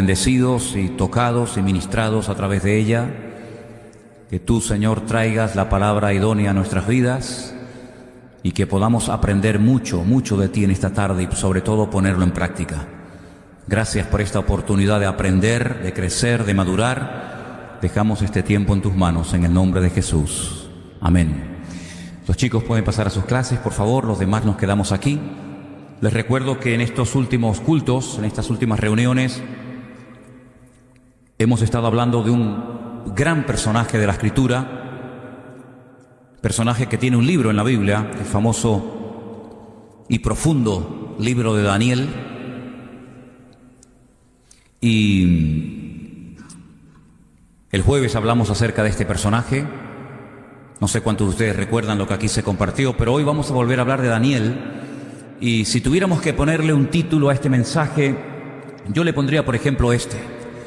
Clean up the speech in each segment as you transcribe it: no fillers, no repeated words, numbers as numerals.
bendecidos y tocados y ministrados a través de ella. Que tú, Señor, traigas la palabra idónea a nuestras vidas y que podamos aprender mucho, mucho de ti en esta tarde y sobre todo ponerlo en práctica. Gracias por esta oportunidad de aprender, de crecer, de madurar. Dejamos este tiempo en tus manos, en el nombre de Jesús. Amén. Los chicos pueden pasar a sus clases, por favor, los demás nos quedamos aquí. Les recuerdo que en estos últimos cultos, en estas últimas reuniones, hemos estado hablando de un gran personaje de la Escritura, personaje que tiene un libro en la Biblia, el famoso y profundo libro de Daniel. Y el jueves hablamos acerca de este personaje. No sé cuántos de ustedes recuerdan lo que aquí se compartió, pero hoy vamos a volver a hablar de Daniel. Y si tuviéramos que ponerle un título a este mensaje, yo le pondría, por ejemplo,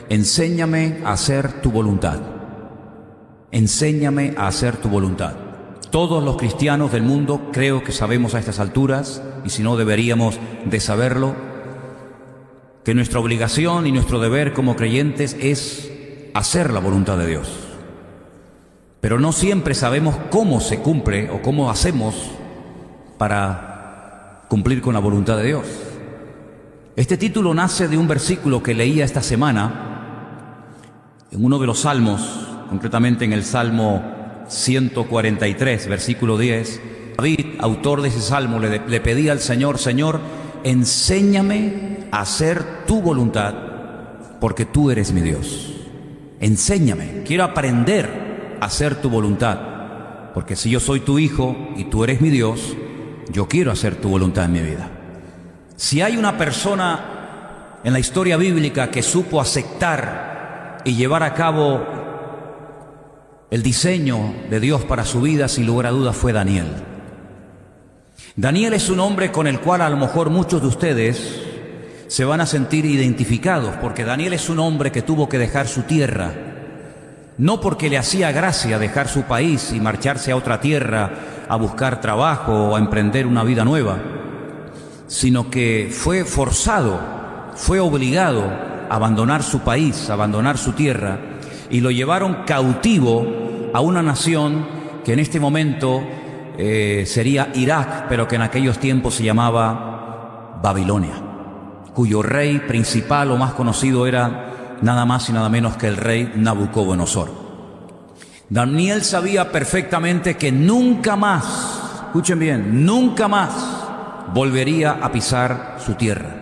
Enséñame a hacer tu voluntad. Enséñame a hacer tu voluntad. Todos los cristianos del mundo creo que sabemos a estas alturas, y si no deberíamos de saberlo, que nuestra obligación y nuestro deber como creyentes es hacer la voluntad de Dios. Pero no siempre sabemos cómo se cumple o cómo hacemos para cumplir con la voluntad de Dios. Este título nace de un versículo que leía esta semana en uno de los salmos, concretamente en el Salmo 143, versículo 10. David, autor de ese salmo, le pedía al Señor: Señor, enséñame a hacer tu voluntad, porque tú eres mi Dios. Enséñame, quiero aprender a hacer tu voluntad, porque si yo soy tu hijo y tú eres mi Dios, yo quiero hacer tu voluntad en mi vida. Si hay una persona en la historia bíblica que supo aceptar y llevar a cabo el diseño de Dios para su vida, sin lugar a dudas fue Daniel. Daniel es un hombre con el cual a lo mejor muchos de ustedes se van a sentir identificados, porque Daniel es un hombre que tuvo que dejar su tierra, no porque le hacía gracia dejar su país y marcharse a otra tierra a buscar trabajo o a emprender una vida nueva, sino que fue forzado, fue obligado a abandonar su país, a abandonar su tierra, y lo llevaron cautivo a una nación que en este momento sería Irak, pero que en aquellos tiempos se llamaba Babilonia, cuyo rey principal o más conocido era nada más y nada menos que el rey Nabucodonosor. Daniel sabía perfectamente que nunca más, escuchen bien, nunca más volvería a pisar su tierra.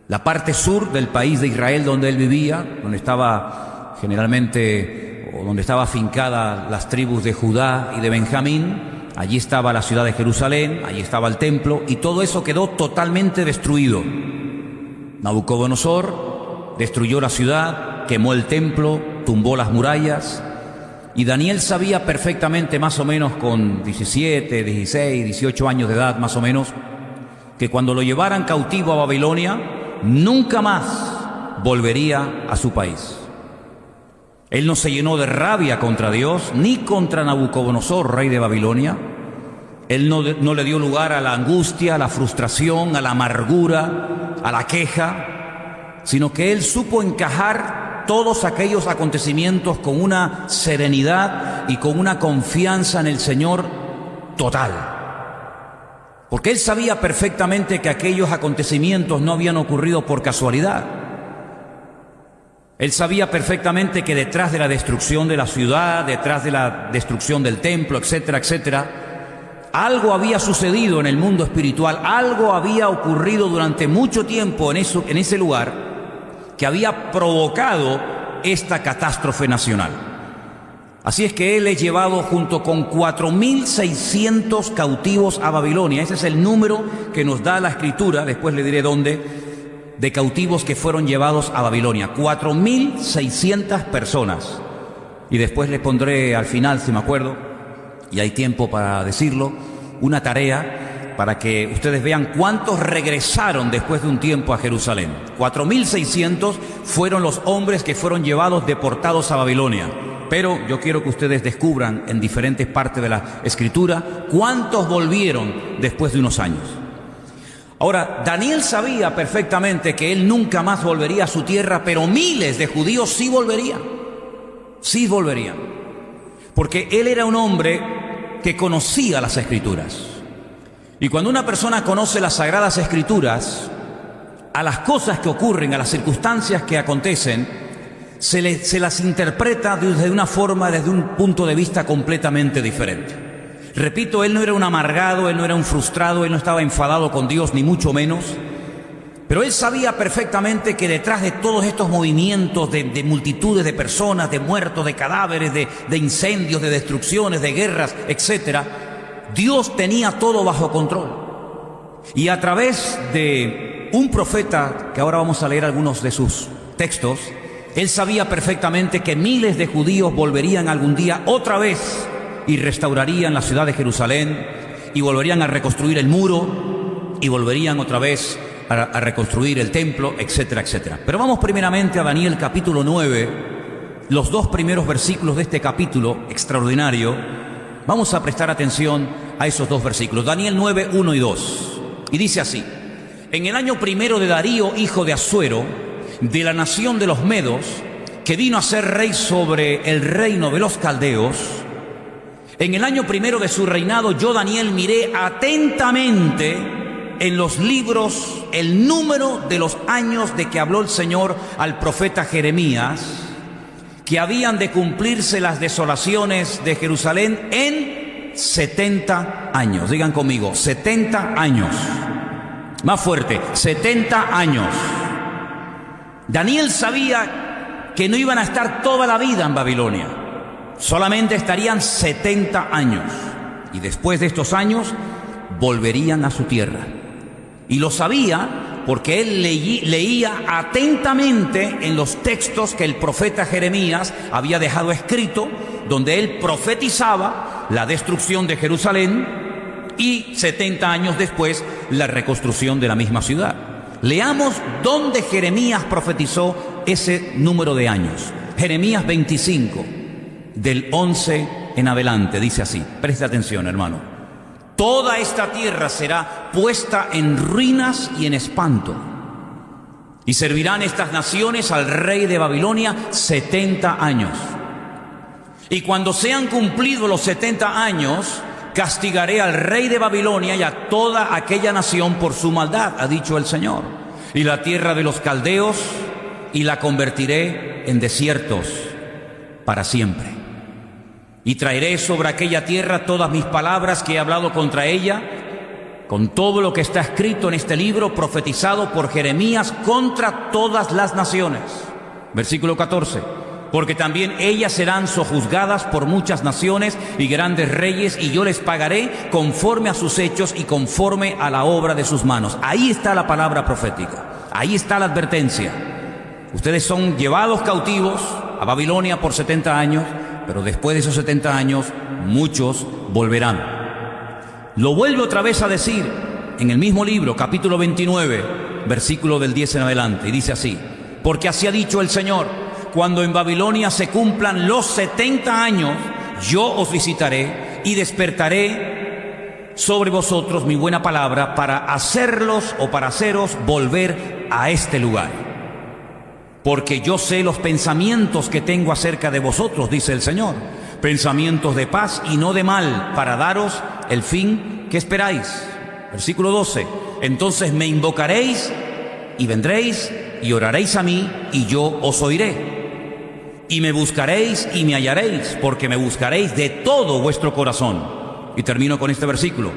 La parte sur del país de Israel donde él vivía, donde estaba generalmente, o donde estaba afincada las tribus de Judá y de Benjamín, allí estaba la ciudad de Jerusalén, allí estaba el templo, y todo eso quedó totalmente destruido. Nabucodonosor destruyó la ciudad, quemó el templo, tumbó las murallas, y Daniel sabía perfectamente, más o menos con 17, 16, 18 años de edad más o menos, que cuando lo llevaran cautivo a Babilonia, nunca más volvería a su país. Él no se llenó de rabia contra Dios, ni contra Nabucodonosor, rey de Babilonia. Él no le dio lugar a la angustia, a la frustración, a la amargura, a la queja, sino que él supo encajar todos aquellos acontecimientos con una serenidad y con una confianza en el Señor total. Porque él sabía perfectamente que aquellos acontecimientos no habían ocurrido por casualidad. Él sabía perfectamente que detrás de la destrucción de la ciudad, detrás de la destrucción del templo, etcétera, etcétera, algo había sucedido en el mundo espiritual, algo había ocurrido durante mucho tiempo en ese lugar que había provocado esta catástrofe nacional. Así es que él es llevado junto con 4.600 cautivos a Babilonia. Ese es el número que nos da la Escritura, después le diré dónde, de cautivos que fueron llevados a Babilonia. 4.600 personas. Y después les pondré al final, si me acuerdo, y hay tiempo para decirlo, una tarea para que ustedes vean cuántos regresaron después de un tiempo a Jerusalén. 4.600 fueron los hombres que fueron llevados, deportados a Babilonia. Pero yo quiero que ustedes descubran en diferentes partes de la Escritura cuántos volvieron después de unos años. Ahora, Daniel sabía perfectamente que él nunca más volvería a su tierra, pero miles de judíos sí volverían. Sí volverían. Porque él era un hombre que conocía las Escrituras. Y cuando una persona conoce las Sagradas Escrituras, a las cosas que ocurren, a las circunstancias que acontecen, se las interpreta desde una forma, desde un punto de vista completamente diferente. Repito, él no era un amargado, él no era un frustrado, él no estaba enfadado con Dios, ni mucho menos. Pero él sabía perfectamente que detrás de todos estos movimientos de multitudes de personas, de muertos, de cadáveres, de incendios, de destrucciones, de guerras, etc., Dios tenía todo bajo control. Y a través de un profeta, que ahora vamos a leer algunos de sus textos, él sabía perfectamente que miles de judíos volverían algún día otra vez y restaurarían la ciudad de Jerusalén, y volverían a reconstruir el muro, y volverían otra vez a reconstruir el templo, etcétera, etcétera. Pero vamos primeramente a Daniel capítulo 9, los 2 primeros versículos de este capítulo extraordinario. Vamos a prestar atención a esos 2 versículos. Daniel 9, 1 y 2. Y dice así: en el año primero de Darío, hijo de Asuero, de la nación de los Medos, que vino a ser rey sobre el reino de los caldeos, en el año primero de su reinado, yo, Daniel, miré atentamente en los libros el número de los años de que habló el Señor al profeta Jeremías, que habían de cumplirse las desolaciones de Jerusalén en 70 años. Digan conmigo, 70 años. Más fuerte, 70 años. Daniel sabía que no iban a estar toda la vida en Babilonia, solamente estarían 70 años, y después de estos años volverían a su tierra. Y lo sabía porque él leía atentamente en los textos que el profeta Jeremías había dejado escrito, donde él profetizaba la destrucción de Jerusalén y 70 años después la reconstrucción de la misma ciudad. Leamos dónde Jeremías profetizó ese número de años. Jeremías 25, del 11 en adelante, dice así. Preste atención, hermano. Toda esta tierra será puesta en ruinas y en espanto, y servirán estas naciones al rey de Babilonia 70 años. Y cuando sean cumplidos los 70 años, castigaré al rey de Babilonia y a toda aquella nación por su maldad, ha dicho el Señor, y la tierra de los caldeos, y la convertiré en desiertos para siempre. Y traeré sobre aquella tierra todas mis palabras que he hablado contra ella, con todo lo que está escrito en este libro profetizado por Jeremías contra todas las naciones. Versículo 14. Porque también ellas serán sojuzgadas por muchas naciones y grandes reyes, y yo les pagaré conforme a sus hechos y conforme a la obra de sus manos. Ahí está la palabra profética, ahí está la advertencia. Ustedes son llevados cautivos a Babilonia por 70 años, pero después de esos 70 años, muchos volverán. Lo vuelve otra vez a decir en el mismo libro, capítulo 29, versículo del 10 en adelante, y dice así: porque así ha dicho el Señor, cuando en Babilonia se cumplan los 70 años, yo os visitaré y despertaré sobre vosotros mi buena palabra para hacerlos o para haceros volver a este lugar. Porque yo sé los pensamientos que tengo acerca de vosotros, dice el Señor, pensamientos de paz y no de mal, para daros el fin que esperáis. Versículo 12. Entonces me invocaréis y vendréis y oraréis a mí, y yo os oiré. Y me buscaréis y me hallaréis, porque me buscaréis de todo vuestro corazón. Y termino con este versículo: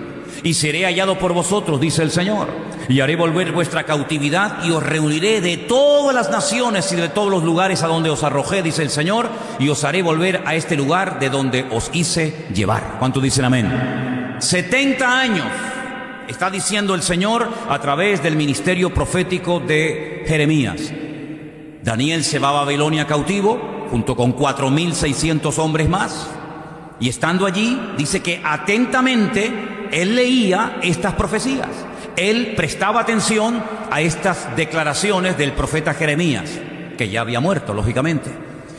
y seré hallado por vosotros, dice el Señor, y haré volver vuestra cautividad, y os reuniré de todas las naciones y de todos los lugares a donde os arrojé, dice el Señor, y os haré volver a este lugar de donde os hice llevar. ¿Cuántos dicen amén? 70 años está diciendo el Señor a través del ministerio profético de Jeremías. Daniel se va a Babilonia cautivo junto con 4.600 hombres más, y estando allí dice que atentamente él leía estas profecías, él prestaba atención a estas declaraciones del profeta Jeremías, que ya había muerto, lógicamente,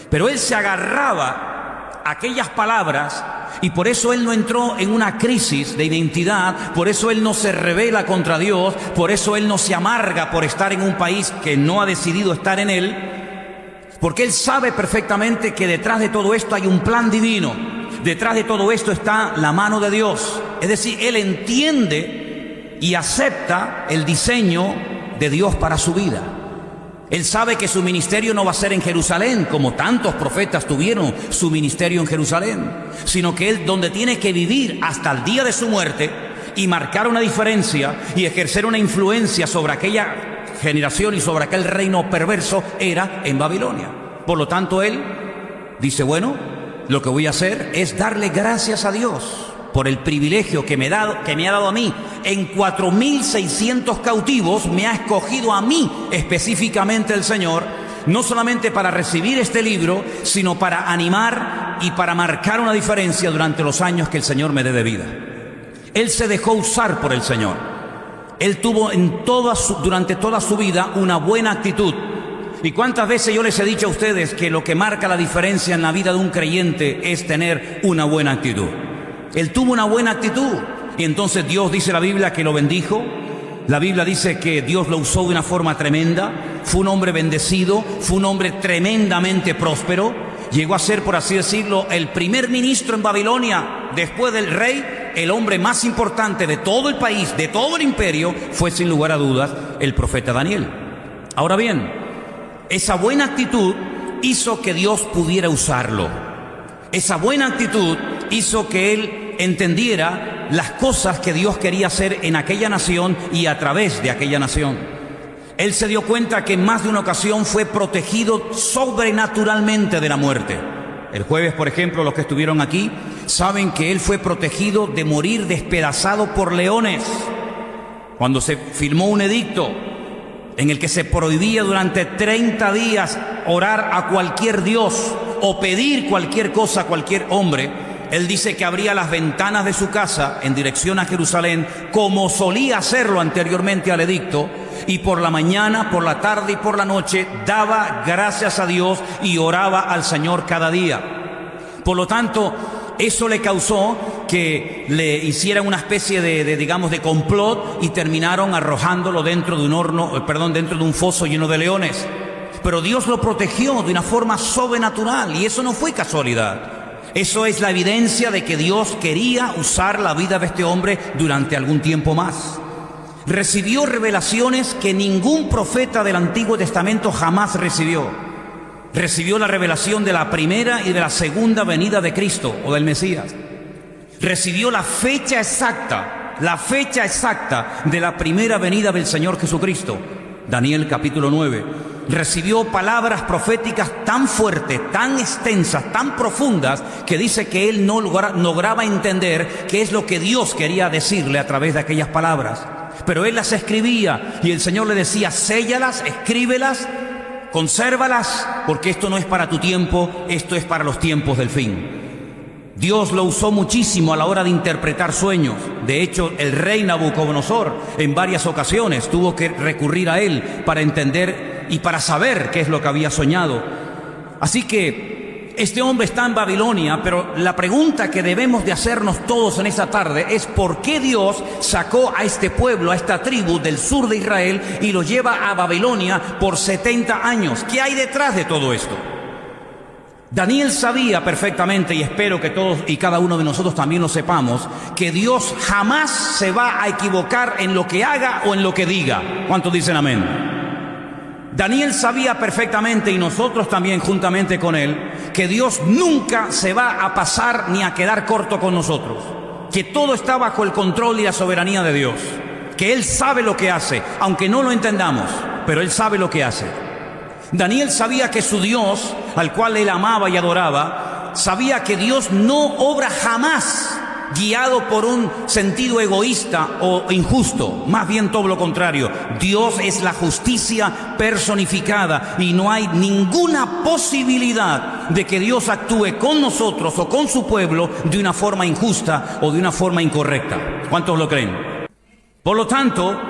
pero él se agarraba a aquellas palabras Y por eso él no entró en una crisis de identidad, por eso él no se rebela contra Dios, por eso él no se amarga por estar en un país que no ha decidido estar en él, porque él sabe perfectamente que detrás de todo esto hay un plan divino, detrás de todo esto está la mano de Dios. Es decir, él entiende y acepta el diseño de Dios para su vida. Él sabe que su ministerio no va a ser en Jerusalén, como tantos profetas tuvieron su ministerio en Jerusalén, sino que él donde tiene que vivir hasta el día de su muerte y marcar una diferencia y ejercer una influencia sobre aquella generación y sobre aquel reino perverso era en Babilonia. Por lo tanto, él dice, bueno, lo que voy a hacer es darle gracias a Dios por el privilegio que me ha dado a mí. En 4,600 cautivos me ha escogido a mí específicamente el Señor, no solamente para recibir este libro, sino para animar y para marcar una diferencia durante los años que el Señor me dé de vida. Él se dejó usar por el Señor. Él tuvo durante toda su vida una buena actitud. ¿Y cuántas veces yo les he dicho a ustedes que lo que marca la diferencia en la vida de un creyente es tener una buena actitud? Él tuvo una buena actitud y entonces Dios, dice la Biblia, que lo bendijo. La Biblia dice que Dios lo usó de una forma tremenda. Fue un hombre bendecido, fue un hombre tremendamente próspero. Llegó a ser, por así decirlo, el primer ministro en Babilonia. Después del rey, el hombre más importante de todo el país, de todo el imperio, fue sin lugar a dudas el profeta Daniel. Ahora bien, esa buena actitud hizo que Dios pudiera usarlo. Esa buena actitud hizo que él entendiera las cosas que Dios quería hacer en aquella nación y a través de aquella nación. Él se dio cuenta que en más de una ocasión fue protegido sobrenaturalmente de la muerte. El jueves, por ejemplo, los que estuvieron aquí saben que él fue protegido de morir despedazado por leones. Cuando se firmó un edicto en el que se prohibía durante 30 días orar a cualquier dios o pedir cualquier cosa a cualquier hombre, él dice que abría las ventanas de su casa en dirección a Jerusalén, como solía hacerlo anteriormente al edicto, y por la mañana, por la tarde y por la noche daba gracias a Dios y oraba al Señor cada día. Por lo tanto, eso le causó que le hicieran una especie de complot y terminaron arrojándolo dentro de un foso lleno de leones. Pero Dios lo protegió de una forma sobrenatural y eso no fue casualidad. Eso es la evidencia de que Dios quería usar la vida de este hombre durante algún tiempo más. Recibió revelaciones que ningún profeta del Antiguo Testamento jamás recibió. Recibió la revelación de la primera y de la segunda venida de Cristo o del Mesías. Recibió la fecha exacta de la primera venida del Señor Jesucristo. Daniel capítulo 9. Recibió palabras proféticas tan fuertes, tan extensas, tan profundas, que dice que él no lograba entender qué es lo que Dios quería decirle a través de aquellas palabras. Pero él las escribía y el Señor le decía, séllalas, escríbelas, consérvalas, porque esto no es para tu tiempo, esto es para los tiempos del fin. Dios lo usó muchísimo a la hora de interpretar sueños. De hecho, el rey Nabucodonosor en varias ocasiones tuvo que recurrir a él para entender y para saber qué es lo que había soñado. Así que este hombre está en Babilonia, pero la pregunta que debemos de hacernos todos en esta tarde es ¿por qué Dios sacó a este pueblo, a esta tribu del sur de Israel y lo lleva a Babilonia por 70 años? ¿Qué hay detrás de todo esto? Daniel sabía perfectamente, y espero que todos y cada uno de nosotros también lo sepamos, que Dios jamás se va a equivocar en lo que haga o en lo que diga. ¿Cuántos dicen amén? Daniel sabía perfectamente, y nosotros también juntamente con él, que Dios nunca se va a pasar ni a quedar corto con nosotros, que todo está bajo el control y la soberanía de Dios, que Él sabe lo que hace, aunque no lo entendamos, pero Él sabe lo que hace. Daniel sabía que su Dios, al cual él amaba y adoraba, sabía que Dios no obra jamás guiado por un sentido egoísta o injusto, más bien todo lo contrario. Dios es la justicia personificada y no hay ninguna posibilidad de que Dios actúe con nosotros o con su pueblo de una forma injusta o de una forma incorrecta. ¿Cuántos lo creen? Por lo tanto,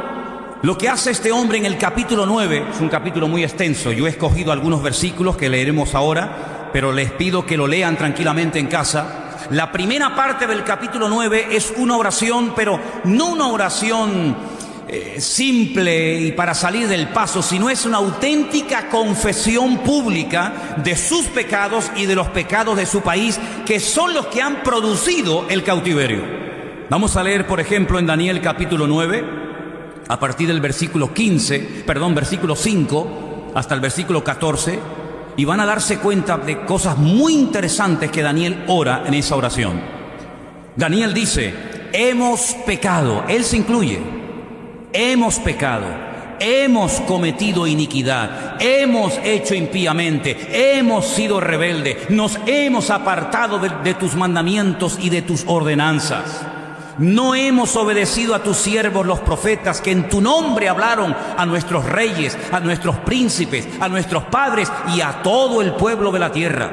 lo que hace este hombre en el capítulo 9, es un capítulo muy extenso, yo he escogido algunos versículos que leeremos ahora, pero les pido que lo lean tranquilamente en casa. La primera parte del capítulo 9 es una oración, pero no una oración simple y para salir del paso, sino es una auténtica confesión pública de sus pecados y de los pecados de su país, que son los que han producido el cautiverio. Vamos a leer, por ejemplo, en Daniel capítulo 9, a partir del versículo 5 hasta el versículo 14, y van a darse cuenta de cosas muy interesantes que Daniel ora en esa oración. Daniel dice: hemos pecado, él se incluye. Hemos pecado, hemos cometido iniquidad, hemos hecho impíamente, hemos sido rebeldes, nos hemos apartado de tus mandamientos y de tus ordenanzas. No hemos obedecido a tus siervos los profetas, que en tu nombre hablaron a nuestros reyes, a nuestros príncipes, a nuestros padres y a todo el pueblo de la tierra.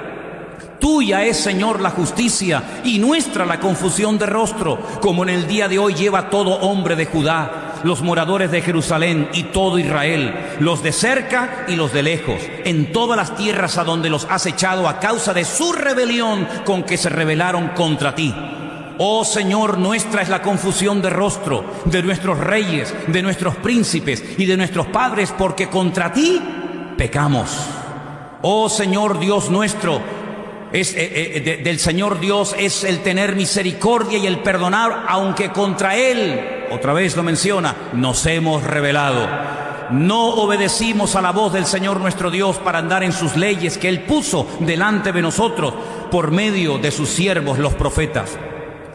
Tuya es, Señor, la justicia y nuestra la confusión de rostro, como en el día de hoy lleva todo hombre de Judá, los moradores de Jerusalén y todo Israel, los de cerca y los de lejos, en todas las tierras a donde los has echado a causa de su rebelión con que se rebelaron contra ti. Oh Señor, nuestra es la confusión de rostro de nuestros reyes, de nuestros príncipes y de nuestros padres, porque contra ti pecamos. Oh Señor Dios nuestro, del Señor Dios es el tener misericordia y el perdonar, aunque contra Él, otra vez lo menciona, nos hemos rebelado. No obedecimos a la voz del Señor nuestro Dios para andar en sus leyes que Él puso delante de nosotros por medio de sus siervos los profetas.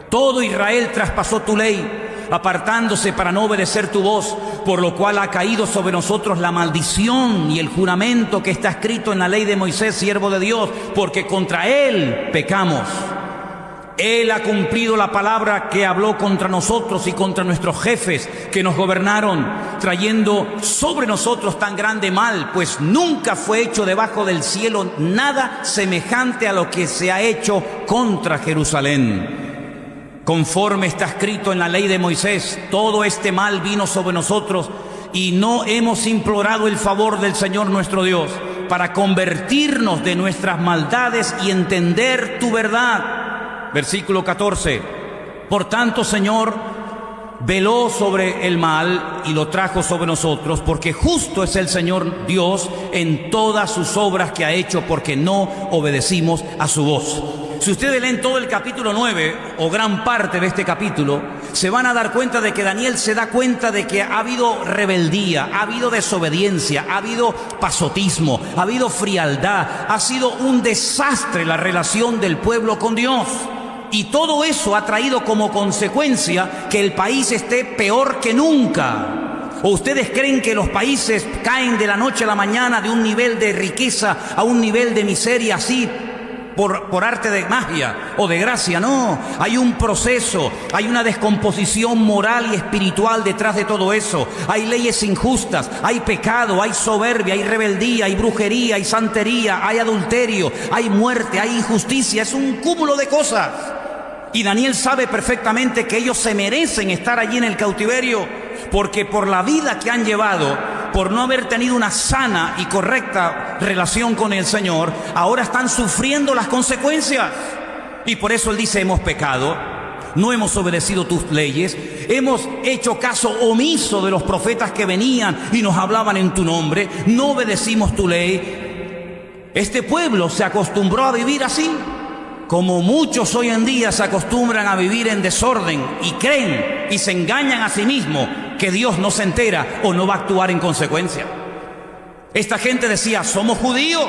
Todo Israel traspasó tu ley, apartándose para no obedecer tu voz, por lo cual ha caído sobre nosotros la maldición y el juramento que está escrito en la ley de Moisés, siervo de Dios, porque contra él pecamos. Él ha cumplido la palabra que habló contra nosotros y contra nuestros jefes que nos gobernaron, trayendo sobre nosotros tan grande mal, pues nunca fue hecho debajo del cielo nada semejante a lo que se ha hecho contra Jerusalén. Conforme está escrito en la ley de Moisés, todo este mal vino sobre nosotros y no hemos implorado el favor del Señor nuestro Dios para convertirnos de nuestras maldades y entender tu verdad. Versículo 14. Por tanto, Señor, veló sobre el mal y lo trajo sobre nosotros, porque justo es el Señor Dios en todas sus obras que ha hecho, porque no obedecimos a su voz. Si ustedes leen todo el capítulo 9, o gran parte de este capítulo, se van a dar cuenta de que Daniel se da cuenta de que ha habido rebeldía, ha habido desobediencia, ha habido pasotismo, ha habido frialdad, ha sido un desastre la relación del pueblo con Dios. Y todo eso ha traído como consecuencia que el país esté peor que nunca. ¿O ustedes creen que los países caen de la noche a la mañana de un nivel de riqueza a un nivel de miseria así por arte de magia o de gracia? No, hay un proceso, hay una descomposición moral y espiritual detrás de todo eso. Hay leyes injustas, hay pecado, hay soberbia, hay rebeldía, hay brujería, hay santería, hay adulterio, hay muerte, hay injusticia. Es un cúmulo de cosas. Y Daniel sabe perfectamente que ellos se merecen estar allí en el cautiverio, porque por la vida que han llevado, por no haber tenido una sana y correcta relación con el Señor, ahora están sufriendo las consecuencias. Y por eso él dice: hemos pecado, no hemos obedecido tus leyes, hemos hecho caso omiso de los profetas que venían y nos hablaban en tu nombre, no obedecimos tu ley. Este pueblo se acostumbró a vivir así, como muchos hoy en día se acostumbran a vivir en desorden y creen y se engañan a sí mismos que Dios no se entera o no va a actuar en consecuencia. Esta gente decía: somos judíos,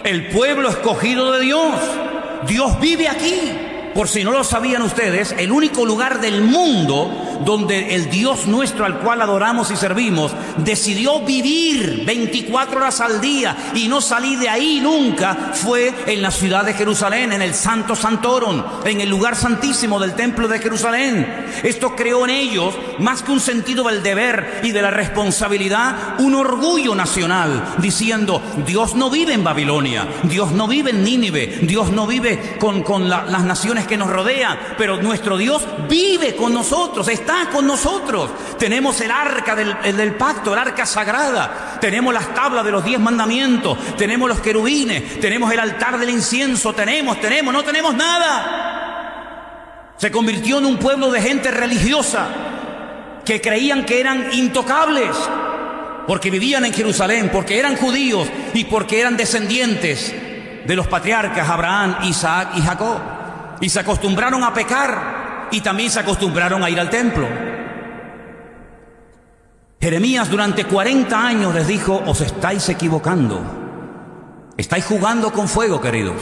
el pueblo escogido de Dios, Dios vive aquí. Por si no lo sabían ustedes, el único lugar del mundo donde el Dios nuestro, al cual adoramos y servimos, decidió vivir 24 horas al día y no salir de ahí nunca, fue en la ciudad de Jerusalén, en el Santo Santorum, en el lugar santísimo del templo de Jerusalén. Esto creó en ellos, más que un sentido del deber y de la responsabilidad, un orgullo nacional, diciendo: Dios no vive en Babilonia, Dios no vive en Nínive, Dios no vive con las naciones que nos rodean, pero nuestro Dios vive con nosotros, está con nosotros. Tenemos el arca del pacto, el arca sagrada, tenemos las tablas de los 10 mandamientos, tenemos los querubines, tenemos el altar del incienso, no tenemos nada. Se convirtió en un pueblo de gente religiosa que creían que eran intocables, porque vivían en Jerusalén, porque eran judíos y porque eran descendientes de los patriarcas Abraham, Isaac y Jacob. Y se acostumbraron a pecar y también se acostumbraron a ir al templo. Jeremías durante 40 años les dijo: os estáis equivocando, estáis jugando con fuego, queridos.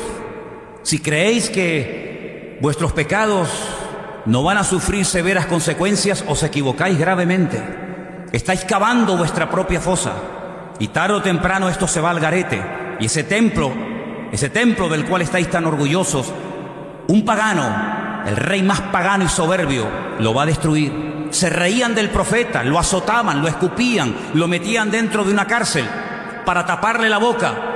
Si creéis que vuestros pecados no van a sufrir severas consecuencias, os equivocáis gravemente. Estáis cavando vuestra propia fosa y tarde o temprano esto se va al garete. Y ese templo del cual estáis tan orgullosos, un pagano, el rey más pagano y soberbio, lo va a destruir. Se reían del profeta, lo azotaban, lo escupían, lo metían dentro de una cárcel para taparle la boca.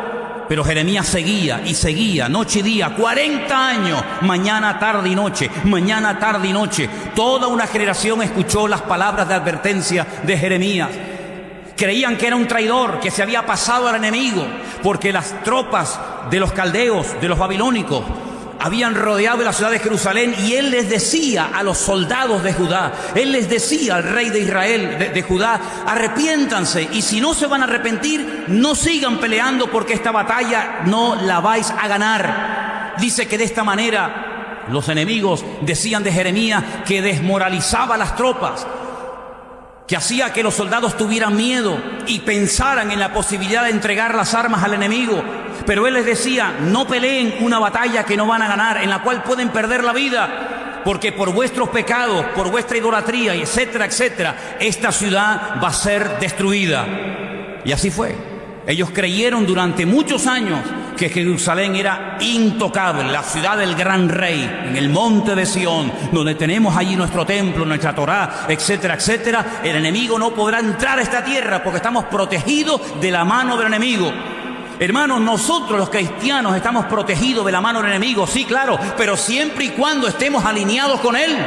Pero Jeremías seguía y seguía, noche y día, 40 años, mañana, tarde y noche, mañana, tarde y noche. Toda una generación escuchó las palabras de advertencia de Jeremías. Creían que era un traidor, que se había pasado al enemigo, porque las tropas de los caldeos, de los babilónicos, habían rodeado la ciudad de Jerusalén, y él les decía a los soldados de Judá, él les decía al rey de Israel, de Judá: arrepiéntanse, y si no se van a arrepentir, no sigan peleando, porque esta batalla no la vais a ganar. Dice que de esta manera los enemigos decían de Jeremías que desmoralizaba a las tropas, que hacía que los soldados tuvieran miedo y pensaran en la posibilidad de entregar las armas al enemigo. Pero él les decía: no peleen una batalla que no van a ganar, en la cual pueden perder la vida, porque por vuestros pecados, por vuestra idolatría, etcétera, etcétera, esta ciudad va a ser destruida. Y así fue. Ellos creyeron durante muchos años que Jerusalén era intocable, la ciudad del gran rey, en el monte de Sión, donde tenemos allí nuestro templo, nuestra Torá, etcétera, etcétera. El enemigo no podrá entrar a esta tierra porque estamos protegidos de la mano del enemigo. Hermanos, nosotros los cristianos estamos protegidos de la mano del enemigo, sí, claro, pero siempre y cuando estemos alineados con él.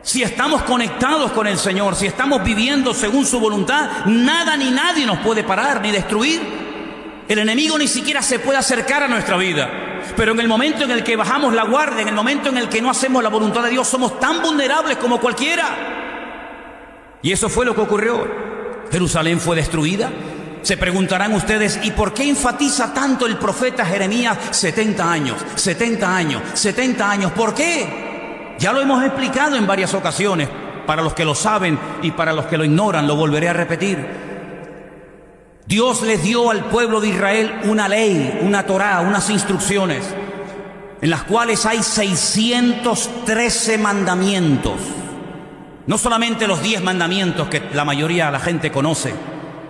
Si estamos conectados con el Señor, si estamos viviendo según su voluntad, nada ni nadie nos puede parar ni destruir. El enemigo ni siquiera se puede acercar a nuestra vida. Pero en el momento en el que bajamos la guardia, en el momento en el que no hacemos la voluntad de Dios, somos tan vulnerables como cualquiera. Y eso fue lo que ocurrió. Jerusalén fue destruida. Se preguntarán ustedes: ¿y por qué enfatiza tanto el profeta Jeremías 70 años, 70 años, 70 años? ¿Por qué? Ya lo hemos explicado en varias ocasiones. Para los que lo saben y para los que lo ignoran, lo volveré a repetir. Dios les dio al pueblo de Israel una ley, una Torá, unas instrucciones, en las cuales hay 613 mandamientos. No solamente los 10 mandamientos que la mayoría de la gente conoce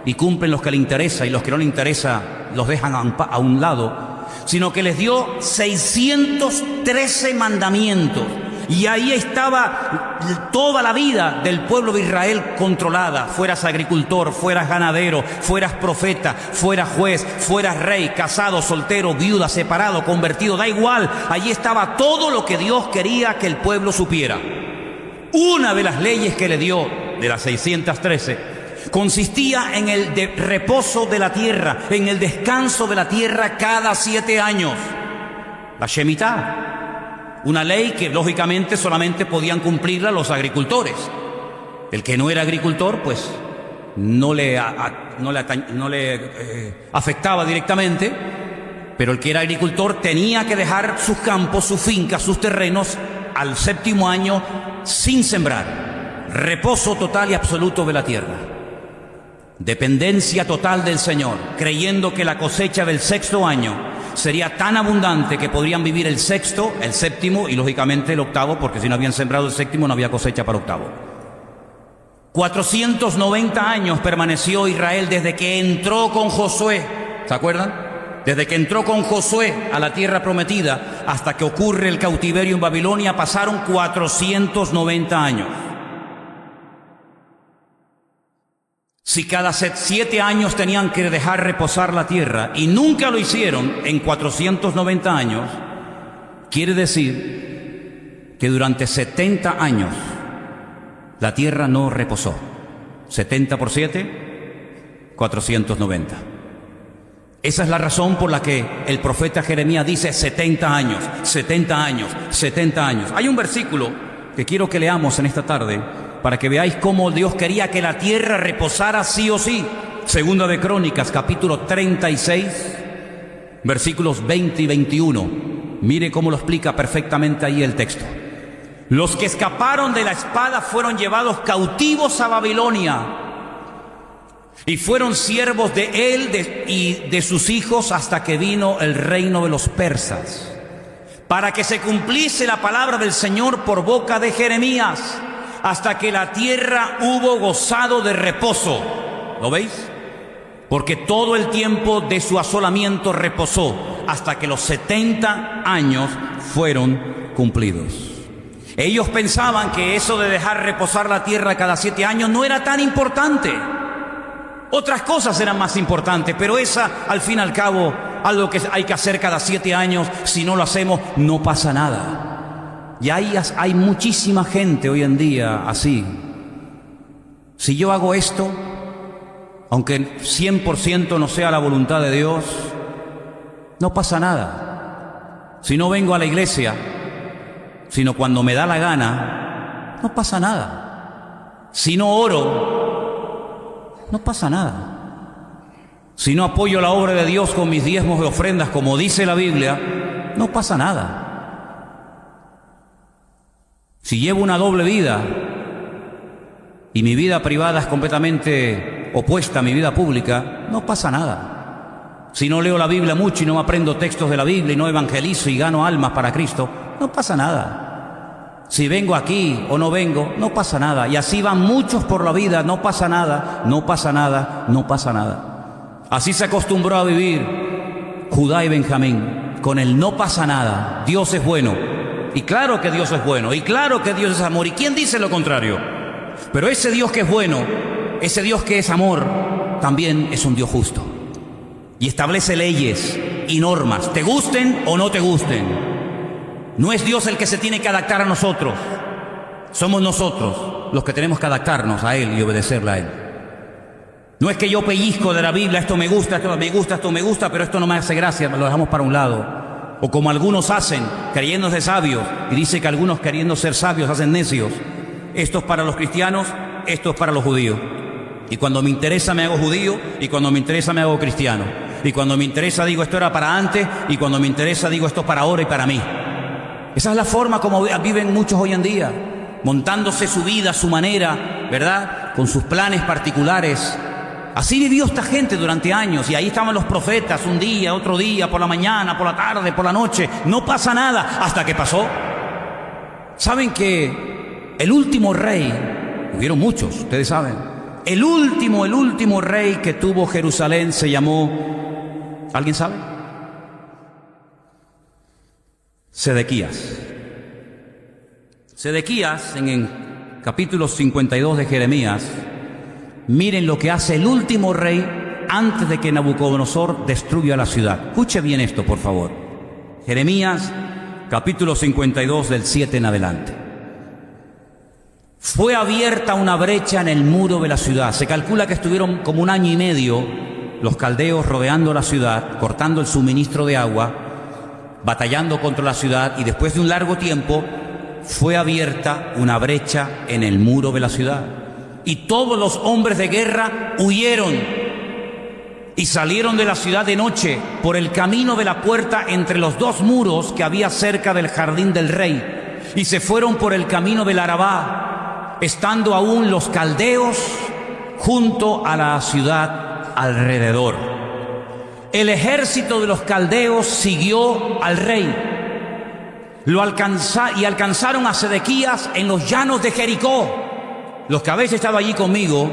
y cumplen los que le interesa, y los que no le interesa los dejan a un lado, sino que les dio 613 mandamientos. Y ahí estaba toda la vida del pueblo de Israel controlada. Fueras agricultor, fueras ganadero, fueras profeta, fueras juez, fueras rey, casado, soltero, viuda, separado, convertido, da igual. Allí estaba todo lo que Dios quería que el pueblo supiera. Una de las leyes que le dio, de las 613, consistía en el reposo de la tierra, en el descanso de la tierra cada 7 años. La Shemitah. Una ley que lógicamente solamente podían cumplirla los agricultores. El que no era agricultor, pues no le afectaba directamente, pero el que era agricultor tenía que dejar sus campos, sus fincas, sus terrenos al 7º año sin sembrar. Reposo total y absoluto de la tierra. Dependencia total del Señor, creyendo que la cosecha del 6º año sería tan abundante que podrían vivir el 6º, el 7º y lógicamente el 8º, porque si no habían sembrado el 7º no había cosecha para 8º. 490 años permaneció Israel desde que entró con Josué, ¿se acuerdan? Desde que entró con Josué a la tierra prometida hasta que ocurre el cautiverio en Babilonia pasaron 490 años. Si cada 7 años tenían que dejar reposar la tierra y nunca lo hicieron en 490 años, quiere decir que durante 70 años la tierra no reposó. 70 por 7, 490. Esa es la razón por la que el profeta Jeremías dice 70 años, 70 años, 70 años. Hay un versículo que quiero que leamos en esta tarde para que veáis cómo Dios quería que la tierra reposara sí o sí. Segunda de Crónicas, capítulo 36, versículos 20 y 21. Mire cómo lo explica perfectamente ahí el texto. Los que escaparon de la espada fueron llevados cautivos a Babilonia y fueron siervos de él y de sus hijos hasta que vino el reino de los persas, para que se cumpliese la palabra del Señor por boca de Jeremías, hasta que la tierra hubo gozado de reposo. ¿Lo veis? Porque todo el tiempo de su asolamiento reposó, hasta que los 70 años fueron cumplidos. Ellos pensaban que eso de dejar reposar la tierra cada 7 años no era tan importante. Otras cosas eran más importantes, pero esa, al fin y al cabo, algo que hay que hacer cada 7 años, si no lo hacemos, no pasa nada. Y hay muchísima gente hoy en día así. Si yo hago esto, aunque 100% no sea la voluntad de Dios, no pasa nada. Si no vengo a la iglesia, sino cuando me da la gana, no pasa nada. Si no oro, no pasa nada. Si no apoyo la obra de Dios con mis diezmos y ofrendas, como dice la Biblia, no pasa nada. Si llevo una doble vida y mi vida privada es completamente opuesta a mi vida pública, no pasa nada. Si no leo la Biblia mucho y no aprendo textos de la Biblia y no evangelizo y gano almas para Cristo, no pasa nada. Si vengo aquí o no vengo, no pasa nada. Y así van muchos por la vida, no pasa nada, no pasa nada, no pasa nada. Así se acostumbró a vivir Judá y Benjamín, con el no pasa nada. Dios es bueno. Y claro que Dios es bueno, y claro que Dios es amor. ¿Y quién dice lo contrario? Pero ese Dios que es bueno, ese Dios que es amor, también es un Dios justo. Y establece leyes y normas, te gusten o no te gusten. No es Dios el que se tiene que adaptar a nosotros. Somos nosotros los que tenemos que adaptarnos a Él y obedecerle a Él. No es que yo pellizco de la Biblia, esto me gusta, esto me gusta, esto me gusta, pero esto no me hace gracia, lo dejamos para un lado. O como algunos hacen, creyéndose sabios, y dice que algunos queriendo ser sabios hacen necios. Esto es para los cristianos, esto es para los judíos. Y cuando me interesa me hago judío, y cuando me interesa me hago cristiano. Y cuando me interesa digo esto era para antes, y cuando me interesa digo esto es para ahora y para mí. Esa es la forma como viven muchos hoy en día, montándose su vida, su manera, ¿verdad? Con sus planes particulares. Así vivió esta gente durante años, y ahí estaban los profetas, un día, otro día, por la mañana, por la tarde, por la noche. No pasa nada, hasta que pasó. ¿Saben que el último rey, hubieron muchos, ustedes saben, el último rey que tuvo Jerusalén se llamó, ¿alguien sabe? Sedequías. Sedequías, en el capítulo 52 de Jeremías, miren lo que hace el último rey antes de que Nabucodonosor destruya la ciudad. Escuche bien esto, por favor. Jeremías, capítulo 52, del 7 en adelante. Fue abierta una brecha en el muro de la ciudad. Se calcula que estuvieron como 1 año y medio los caldeos rodeando la ciudad, cortando el suministro de agua, batallando contra la ciudad, y después de un largo tiempo fue abierta una brecha en el muro de la ciudad. Y todos los hombres de guerra huyeron y salieron de la ciudad de noche por el camino de la puerta entre los 2 muros que había cerca del jardín del rey, y se fueron por el camino del Arabá, estando aún los caldeos junto a la ciudad alrededor. El ejército de los caldeos siguió al rey. Alcanzaron a Sedequías en los llanos de Jericó. Los que habéis estado allí conmigo,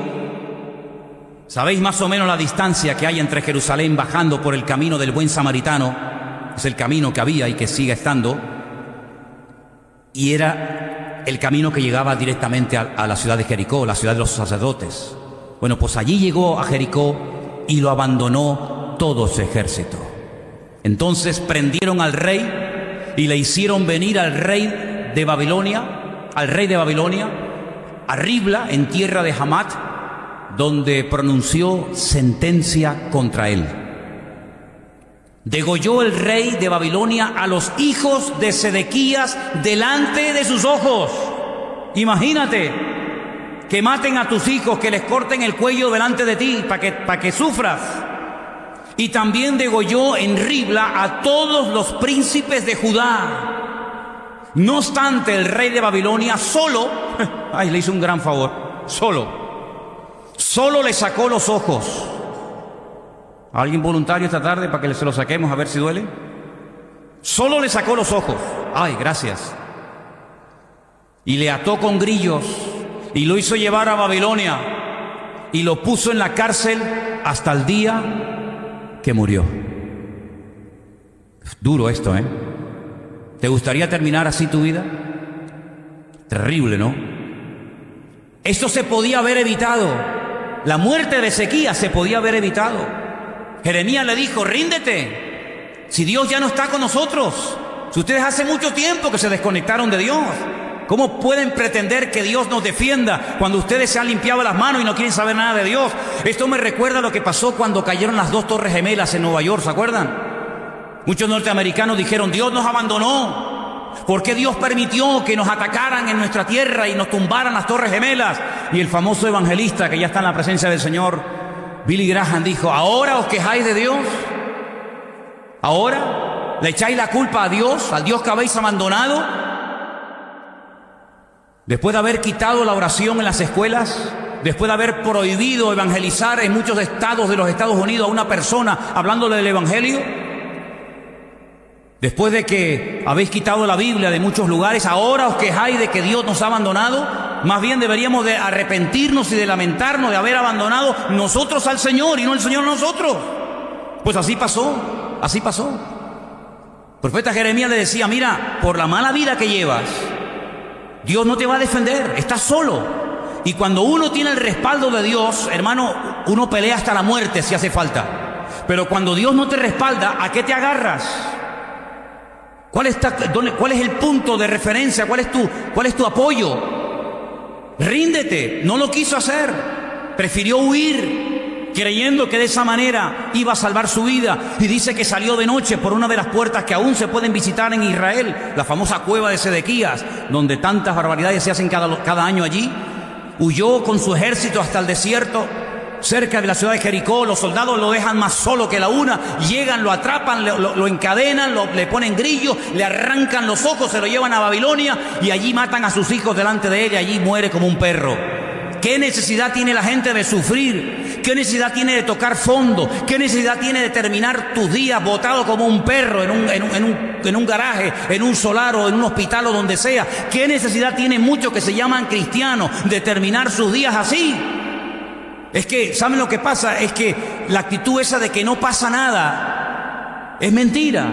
sabéis más o menos la distancia que hay entre Jerusalén bajando por el camino del buen samaritano. Es el camino que había y que sigue estando. Y era el camino que llegaba directamente a la ciudad de Jericó, la ciudad de los sacerdotes. Bueno, pues allí llegó a Jericó y lo abandonó todo su ejército. Entonces prendieron al rey y le hicieron venir al rey de Babilonia, a Ribla, en tierra de Hamat, donde pronunció sentencia contra él. Degolló el rey de Babilonia a los hijos de Sedequías delante de sus ojos. Imagínate que maten a tus hijos, que les corten el cuello delante de ti para que sufras. Y también degolló en Ribla a todos los príncipes de Judá. No obstante, el rey de Babilonia solo, le hizo un gran favor, solo le sacó los ojos. ¿Alguien voluntario esta tarde para que se lo saquemos a ver si duele? Solo le sacó los ojos. Gracias. Y le ató con grillos y lo hizo llevar a Babilonia y lo puso en la cárcel hasta el día que murió. Duro esto, ¿eh? ¿Te gustaría terminar así tu vida? Terrible, ¿no? Esto se podía haber evitado. La muerte de Ezequías se podía haber evitado. Jeremías le dijo: ríndete, si Dios ya no está con nosotros. Si ustedes hace mucho tiempo que se desconectaron de Dios, ¿cómo pueden pretender que Dios nos defienda cuando ustedes se han limpiado las manos y no quieren saber nada de Dios? Esto me recuerda a lo que pasó cuando cayeron las 2 torres gemelas en Nueva York, ¿se acuerdan? Muchos norteamericanos dijeron: Dios nos abandonó. ¿Por qué Dios permitió que nos atacaran en nuestra tierra y nos tumbaran las torres gemelas? Y el famoso evangelista, que ya está en la presencia del Señor, Billy Graham, dijo: ¿ahora os quejáis de Dios? ¿Ahora le echáis la culpa a Dios, al Dios que habéis abandonado? Después de haber quitado la oración en las escuelas, después de haber prohibido evangelizar en muchos estados de los Estados Unidos a una persona hablándole del evangelio, después de que habéis quitado la Biblia de muchos lugares, ¿ahora os quejáis de que Dios nos ha abandonado? Más bien deberíamos de arrepentirnos y de lamentarnos de haber abandonado nosotros al Señor y no el Señor a nosotros. Pues así pasó, así pasó. El profeta Jeremías le decía: mira, por la mala vida que llevas, Dios no te va a defender, estás solo. Y cuando uno tiene el respaldo de Dios, hermano, uno pelea hasta la muerte si hace falta. Pero cuando Dios no te respalda, ¿a qué te agarras? ¿Cuál es el punto de referencia? ¿Cuál es tu apoyo? Ríndete. No lo quiso hacer. Prefirió huir, creyendo que de esa manera iba a salvar su vida. Y dice que salió de noche por una de las puertas que aún se pueden visitar en Israel, la famosa cueva de Sedequías, donde tantas barbaridades se hacen cada año allí. Huyó con su ejército hasta el desierto, cerca de la ciudad de Jericó. Los soldados lo dejan más solo que la una, llegan, lo atrapan, lo encadenan, le ponen grillos, le arrancan los ojos, se lo llevan a Babilonia y allí matan a sus hijos delante de él y allí muere como un perro. ¿Qué necesidad tiene la gente de sufrir? ¿Qué necesidad tiene de tocar fondo? ¿Qué necesidad tiene de terminar tus días botado como un perro en un garaje, en un solar o en un hospital o donde sea? ¿Qué necesidad tienen muchos que se llaman cristianos de terminar sus días así? Es que, ¿saben lo que pasa? Es que la actitud esa de que no pasa nada es mentira.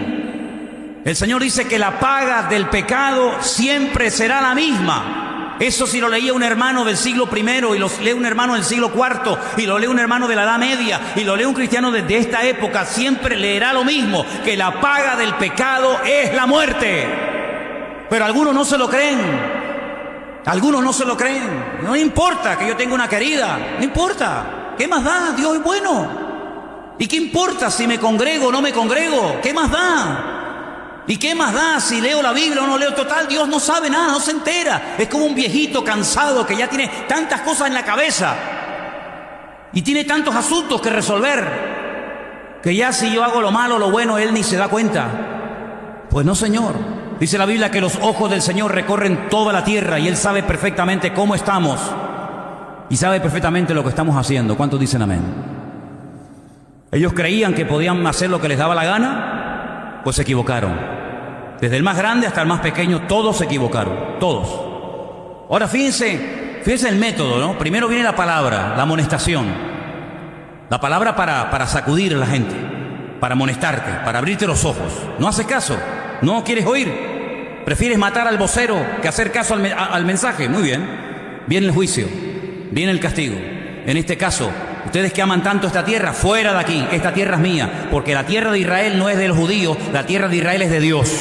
El Señor dice que la paga del pecado siempre será la misma. Eso si lo leía un hermano del siglo I y lo lee un hermano del siglo IV y lo lee un hermano de la Edad Media y lo lee un cristiano de esta época, siempre leerá lo mismo, que la paga del pecado es la muerte. Pero algunos no se lo creen. Algunos no se lo creen. No importa que yo tenga una querida, no importa. ¿Qué más da? Dios es bueno. ¿Y qué importa si me congrego o no me congrego? ¿Qué más da? ¿Y qué más da si leo la Biblia o no leo? Total, Dios no sabe nada, no se entera. Es como un viejito cansado que ya tiene tantas cosas en la cabeza y tiene tantos asuntos que resolver, que ya si yo hago lo malo o lo bueno, Él ni se da cuenta. Pues no, Señor. Dice la Biblia que los ojos del Señor recorren toda la tierra y Él sabe perfectamente cómo estamos y sabe perfectamente lo que estamos haciendo. ¿Cuántos dicen amén? Ellos creían que podían hacer lo que les daba la gana, pues se equivocaron. Desde el más grande hasta el más pequeño, todos se equivocaron, todos. Ahora fíjense el método, ¿no? Primero viene la palabra, la amonestación. La palabra para sacudir a la gente, para amonestarte, para abrirte los ojos. No haces caso. ¿No quieres oír? ¿Prefieres matar al vocero que hacer caso al mensaje? Muy bien. Viene el juicio, viene el castigo. En este caso, ustedes que aman tanto esta tierra, fuera de aquí, esta tierra es mía. Porque la tierra de Israel no es de los judíos, la tierra de Israel es de Dios.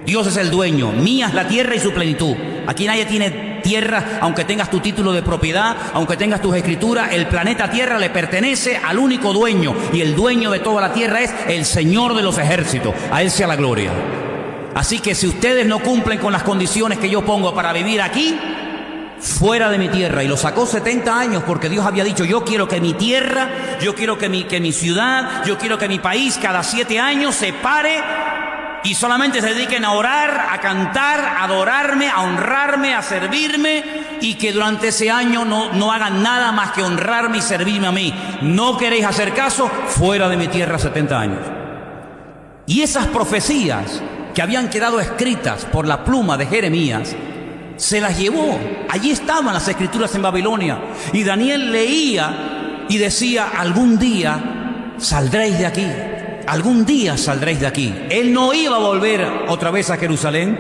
Dios es el dueño, mía es la tierra y su plenitud. Aquí nadie tiene Tierra, aunque tengas tu título de propiedad, aunque tengas tus escrituras, el planeta Tierra le pertenece al único dueño, y el dueño de toda la Tierra es el Señor de los ejércitos. A Él sea la gloria. Así que si ustedes no cumplen con las condiciones que yo pongo para vivir aquí, fuera de mi tierra. Y lo sacó 70 años porque Dios había dicho: yo quiero que mi tierra, yo quiero que mi ciudad, yo quiero que mi país cada 7 años se pare y solamente se dediquen a orar, a cantar, a adorarme, a honrarme, a servirme, y que durante ese año no hagan nada más que honrarme y servirme a mí. ¿No queréis hacer caso? Fuera de mi tierra 70 años. Y esas profecías que habían quedado escritas por la pluma de Jeremías, se las llevó. Allí estaban las escrituras en Babilonia. Y Daniel leía y decía: algún día saldréis de aquí. Algún día saldréis de aquí. Él no iba a volver otra vez a Jerusalén,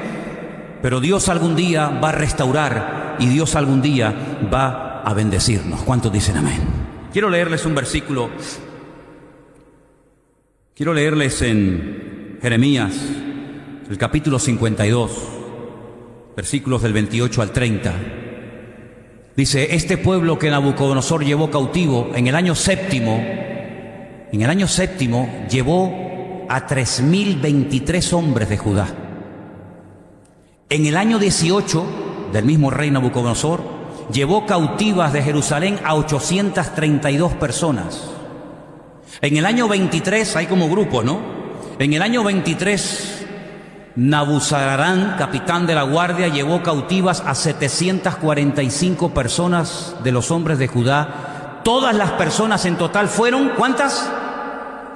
pero Dios algún día va a restaurar y Dios algún día va a bendecirnos. ¿Cuántos dicen amén? Quiero leerles un versículo. Quiero leerles en Jeremías, el capítulo 52, versículos del 28 al 30. Dice: este pueblo que Nabucodonosor llevó cautivo en el año séptimo, llevó a 3023 hombres de Judá. En el año 18 del mismo rey Nabucodonosor, llevó cautivas de Jerusalén a 832 personas. En el año 23, hay como grupo, ¿no? En el año 23, Nabuzaradán, capitán de la guardia, llevó cautivas a 745 personas de los hombres de Judá. Todas las personas en total fueron, ¿cuántas?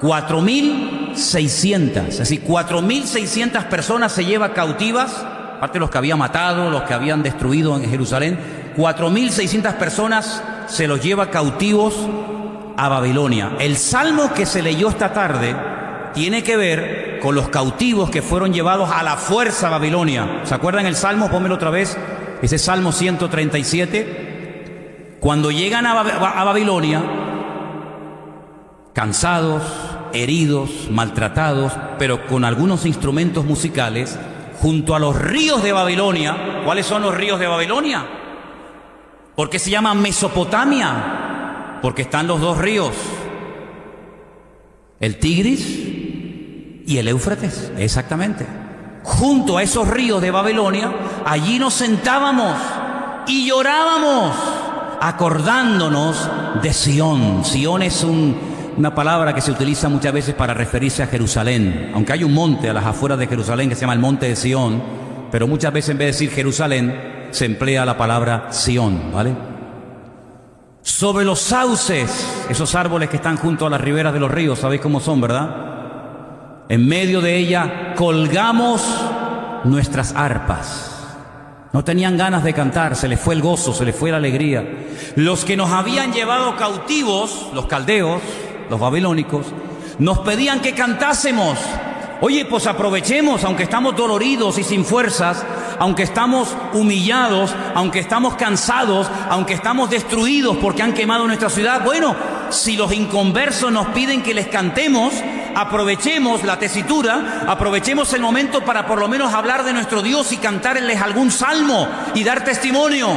4.600. Es decir, 4.600 personas se lleva cautivas, aparte de los que había matado, los que habían destruido en Jerusalén. 4.600 personas se los lleva cautivos a Babilonia. El salmo que se leyó esta tarde tiene que ver con los cautivos que fueron llevados a la fuerza a Babilonia. ¿Se acuerdan el salmo? Pónmelo otra vez. Ese Salmo 137. Cuando llegan a Babilonia, cansados, heridos, maltratados, pero con algunos instrumentos musicales, junto a los ríos de Babilonia. ¿Cuáles son los ríos de Babilonia? ¿Por qué se llama Mesopotamia? Porque están los dos ríos, el Tigris y el Éufrates, exactamente. Junto a esos ríos de Babilonia, allí nos sentábamos y llorábamos, acordándonos de Sión. Sión es una palabra que se utiliza muchas veces para referirse a Jerusalén, aunque hay un monte a las afueras de Jerusalén que se llama el monte de Sión, pero muchas veces en vez de decir Jerusalén, se emplea la palabra Sión, ¿vale? Sobre los sauces, esos árboles que están junto a las riberas de los ríos, ¿sabéis cómo son, verdad? En medio de ella colgamos nuestras arpas. No tenían ganas de cantar, se les fue el gozo, se les fue la alegría. Los que nos habían llevado cautivos, los caldeos, los babilónicos, nos pedían que cantásemos. Oye, pues aprovechemos, aunque estamos doloridos y sin fuerzas, aunque estamos humillados, aunque estamos cansados, aunque estamos destruidos porque han quemado nuestra ciudad. Bueno, si los inconversos nos piden que les cantemos, aprovechemos la tesitura, aprovechemos el momento para por lo menos hablar de nuestro Dios y cantarles algún salmo y dar testimonio.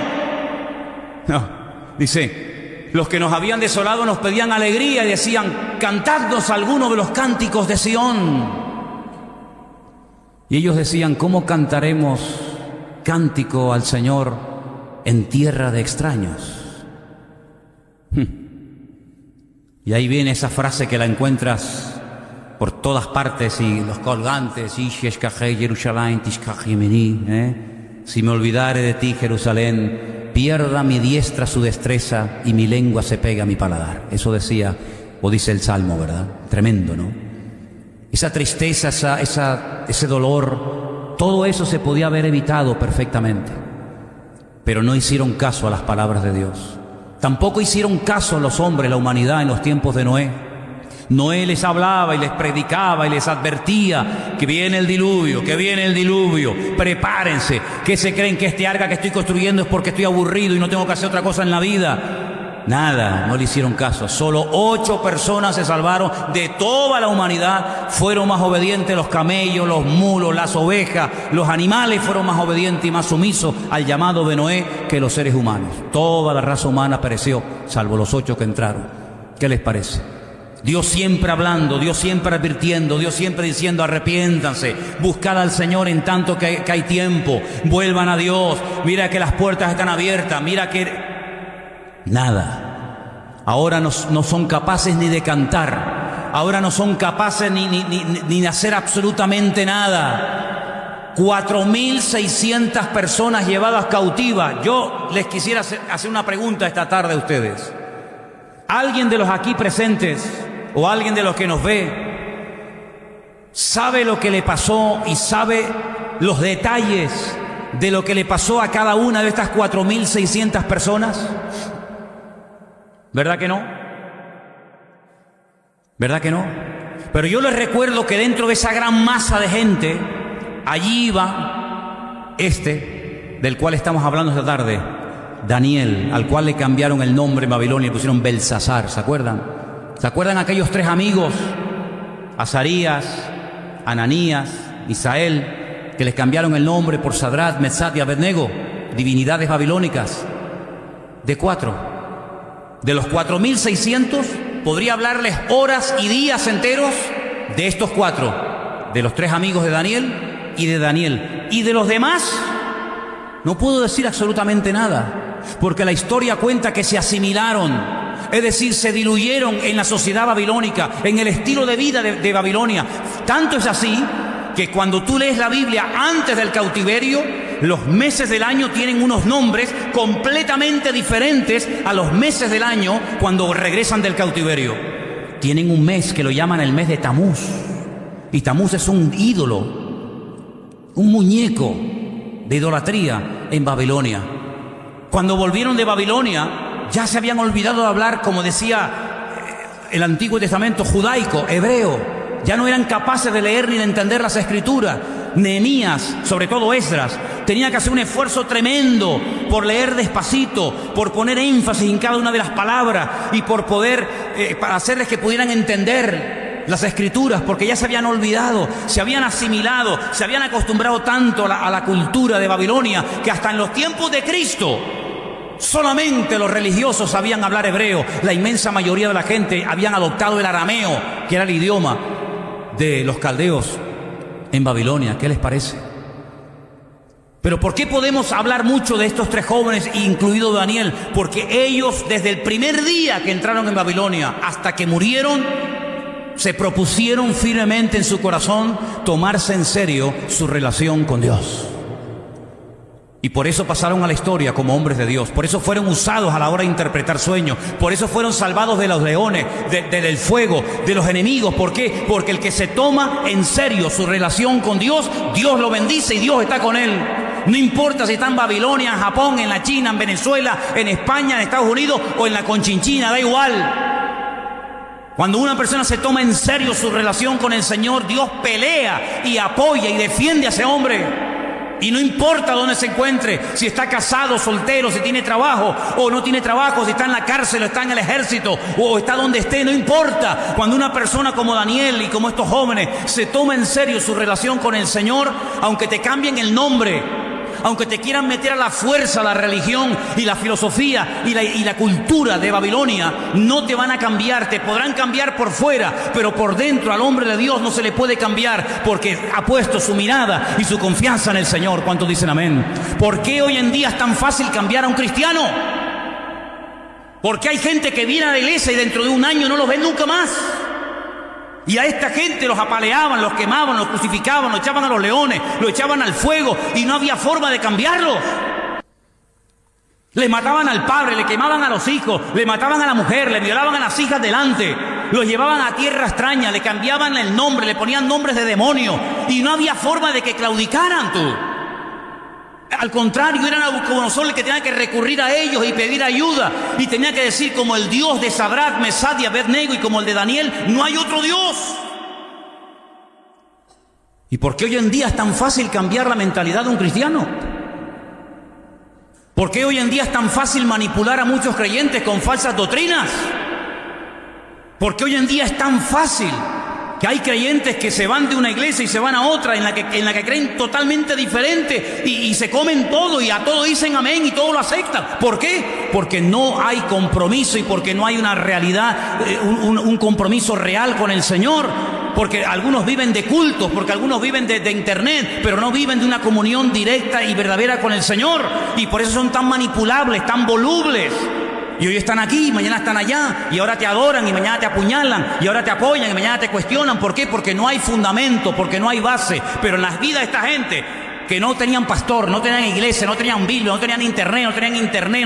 No, dice, los que nos habían desolado nos pedían alegría y decían: cantadnos alguno de los cánticos de Sión. Y ellos decían: ¿cómo cantaremos cántico al Señor en tierra de extraños? Y ahí viene esa frase que la encuentras por todas partes, y los colgantes, si me olvidare de ti, Jerusalén, pierda mi diestra su destreza y mi lengua se pega a mi paladar. Eso decía, o dice el Salmo, ¿verdad? Tremendo, ¿no? Esa tristeza, ese dolor, todo eso se podía haber evitado perfectamente, pero no hicieron caso a las palabras de Dios. Tampoco hicieron caso los hombres, la humanidad, en los tiempos de Noé. Noé les hablaba y les predicaba y les advertía que viene el diluvio, prepárense. ¿Qué se creen que este arca que estoy construyendo es porque estoy aburrido y no tengo que hacer otra cosa en la vida? Nada, no le hicieron caso. Solo 8 personas se salvaron de toda la humanidad. Fueron más obedientes los camellos, los mulos, las ovejas, los animales fueron más obedientes y más sumisos al llamado de Noé que los seres humanos. Toda la raza humana pereció, salvo los 8 que entraron. ¿Qué les parece? Dios siempre hablando, Dios siempre advirtiendo, Dios siempre diciendo: arrepiéntanse, buscad al Señor en tanto que hay tiempo, vuelvan a Dios, mira que las puertas están abiertas, mira que... Nada. Ahora no son capaces ni de cantar, ahora no son capaces ni de hacer absolutamente nada. 4.600 personas llevadas cautivas. Yo les quisiera hacer una pregunta esta tarde a ustedes. ¿Alguien de los aquí presentes o alguien de los que nos ve sabe lo que le pasó y sabe los detalles de lo que le pasó a cada una de estas 4.600 personas? ¿Verdad que no? ¿Verdad que no? Pero yo les recuerdo que dentro de esa gran masa de gente, allí iba del cual estamos hablando esta tarde, Daniel, al cual le cambiaron el nombre en Babilonia y pusieron Belsasar. ¿Se acuerdan? ¿Se acuerdan aquellos 3 amigos, Azarías, Ananías, Misael, que les cambiaron el nombre por Sadrat, Mesach y Abednego, divinidades babilónicas? De 4. De los 4.600, podría hablarles horas y días enteros de estos 4, de los 3 amigos de Daniel y de Daniel. Y de los demás, no puedo decir absolutamente nada, porque la historia cuenta que se asimilaron, es decir, se diluyeron en la sociedad babilónica, en el estilo de vida de Babilonia. Tanto es así que cuando tú lees la Biblia antes del cautiverio, los meses del año tienen unos nombres completamente diferentes a los meses del año cuando regresan del cautiverio. Tienen un mes que lo llaman el mes de Tamuz. Y Tamuz es un ídolo, un muñeco de idolatría en Babilonia. Cuando volvieron de Babilonia, ya se habían olvidado de hablar, como decía el Antiguo Testamento, judaico, hebreo. Ya no eran capaces de leer ni de entender las Escrituras. Nehemías, sobre todo Esdras, tenía que hacer un esfuerzo tremendo por leer despacito, por poner énfasis en cada una de las palabras y por poder para hacerles que pudieran entender las Escrituras, porque ya se habían olvidado, se habían asimilado, se habían acostumbrado tanto a la cultura de Babilonia que hasta en los tiempos de Cristo solamente los religiosos sabían hablar hebreo. La inmensa mayoría de la gente habían adoptado el arameo, que era el idioma de los caldeos en Babilonia. ¿Qué les parece? Pero ¿por qué podemos hablar mucho de estos 3 jóvenes, incluido Daniel? Porque ellos, desde el primer día que entraron en Babilonia hasta que murieron, se propusieron firmemente en su corazón tomarse en serio su relación con Dios. Y por eso pasaron a la historia como hombres de Dios. Por eso fueron usados a la hora de interpretar sueños. Por eso fueron salvados de los leones, del fuego, de los enemigos. ¿Por qué? Porque el que se toma en serio su relación con Dios, Dios lo bendice y Dios está con él. No importa si está en Babilonia, en Japón, en la China, en Venezuela, en España, en Estados Unidos o en la Conchinchina, da igual. Cuando una persona se toma en serio su relación con el Señor, Dios pelea y apoya y defiende a ese hombre. Y no importa dónde se encuentre, si está casado, soltero, si tiene trabajo o no tiene trabajo, si está en la cárcel o está en el ejército o está donde esté, no importa. Cuando una persona como Daniel y como estos jóvenes se toma en serio su relación con el Señor, aunque te cambien el nombre, aunque te quieran meter a la fuerza la religión y la filosofía y la cultura de Babilonia, no te van a cambiar. Te podrán cambiar por fuera, pero por dentro al hombre de Dios no se le puede cambiar, porque ha puesto su mirada y su confianza en el Señor. ¿Cuántos dicen amén? ¿Por qué hoy en día es tan fácil cambiar a un cristiano? Porque hay gente que viene a la iglesia y dentro de un año no los ven nunca más. Y a esta gente los apaleaban, los quemaban, los crucificaban, los echaban a los leones, los echaban al fuego y no había forma de cambiarlos. Le mataban al padre, le quemaban a los hijos, le mataban a la mujer, le violaban a las hijas delante, los llevaban a tierra extraña, le cambiaban el nombre, le ponían nombres de demonios y no había forma de que claudicaran tú. Al contrario, era Nabucodonosor el que tenía que recurrir a ellos y pedir ayuda. Y tenía que decir, como el Dios de Sadrat, Mesach y Abednego y como el de Daniel, no hay otro Dios. ¿Y por qué hoy en día es tan fácil cambiar la mentalidad de un cristiano? ¿Por qué hoy en día es tan fácil manipular a muchos creyentes con falsas doctrinas? ¿Por qué hoy en día es tan fácil que hay creyentes que se van de una iglesia y se van a otra en la que creen totalmente diferente y se comen todo y a todo dicen amén y todo lo aceptan? ¿Por qué? Porque no hay compromiso y porque no hay una realidad, un compromiso real con el Señor. Porque algunos viven de cultos, porque algunos viven de internet, pero no viven de una comunión directa y verdadera con el Señor. Y por eso son tan manipulables, tan volubles. Y hoy están aquí, mañana están allá, y ahora te adoran, y mañana te apuñalan, y ahora te apoyan, y mañana te cuestionan. ¿Por qué? Porque no hay fundamento, porque no hay base. Pero en las vidas de esta gente, que no tenían pastor, no tenían iglesia, no tenían Biblia, no tenían internet,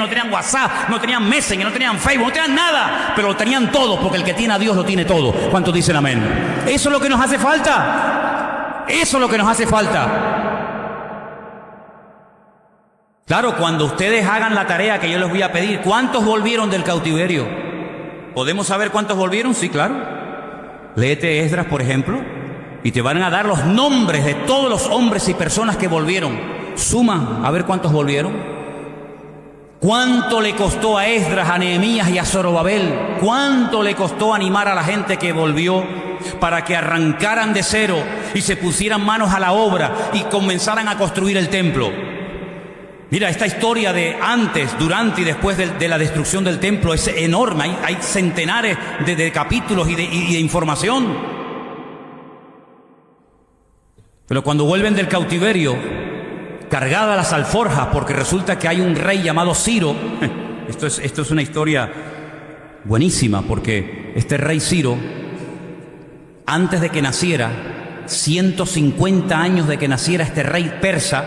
no tenían WhatsApp, no tenían Messenger, no tenían Facebook, no tenían nada, pero lo tenían todo, porque el que tiene a Dios lo tiene todo. ¿Cuántos dicen amén? Eso es lo que nos hace falta. Eso es lo que nos hace falta. Claro, cuando ustedes hagan la tarea que yo les voy a pedir, ¿cuántos volvieron del cautiverio? ¿Podemos saber cuántos volvieron? Sí, claro. Léete Esdras, por ejemplo, y te van a dar los nombres de todos los hombres y personas que volvieron. Suma a ver cuántos volvieron. ¿Cuánto le costó a Esdras, a Nehemías y a Zorobabel? ¿Cuánto le costó animar a la gente que volvió para que arrancaran de cero y se pusieran manos a la obra y comenzaran a construir el templo? Mira, esta historia de antes, durante y después de la destrucción del templo es enorme. Hay centenares de capítulos y de información. Pero cuando vuelven del cautiverio, cargadas las alforjas, porque resulta que hay un rey llamado Ciro. Esto es una historia buenísima, porque este rey Ciro, antes de que naciera, 150 años de que naciera este rey persa,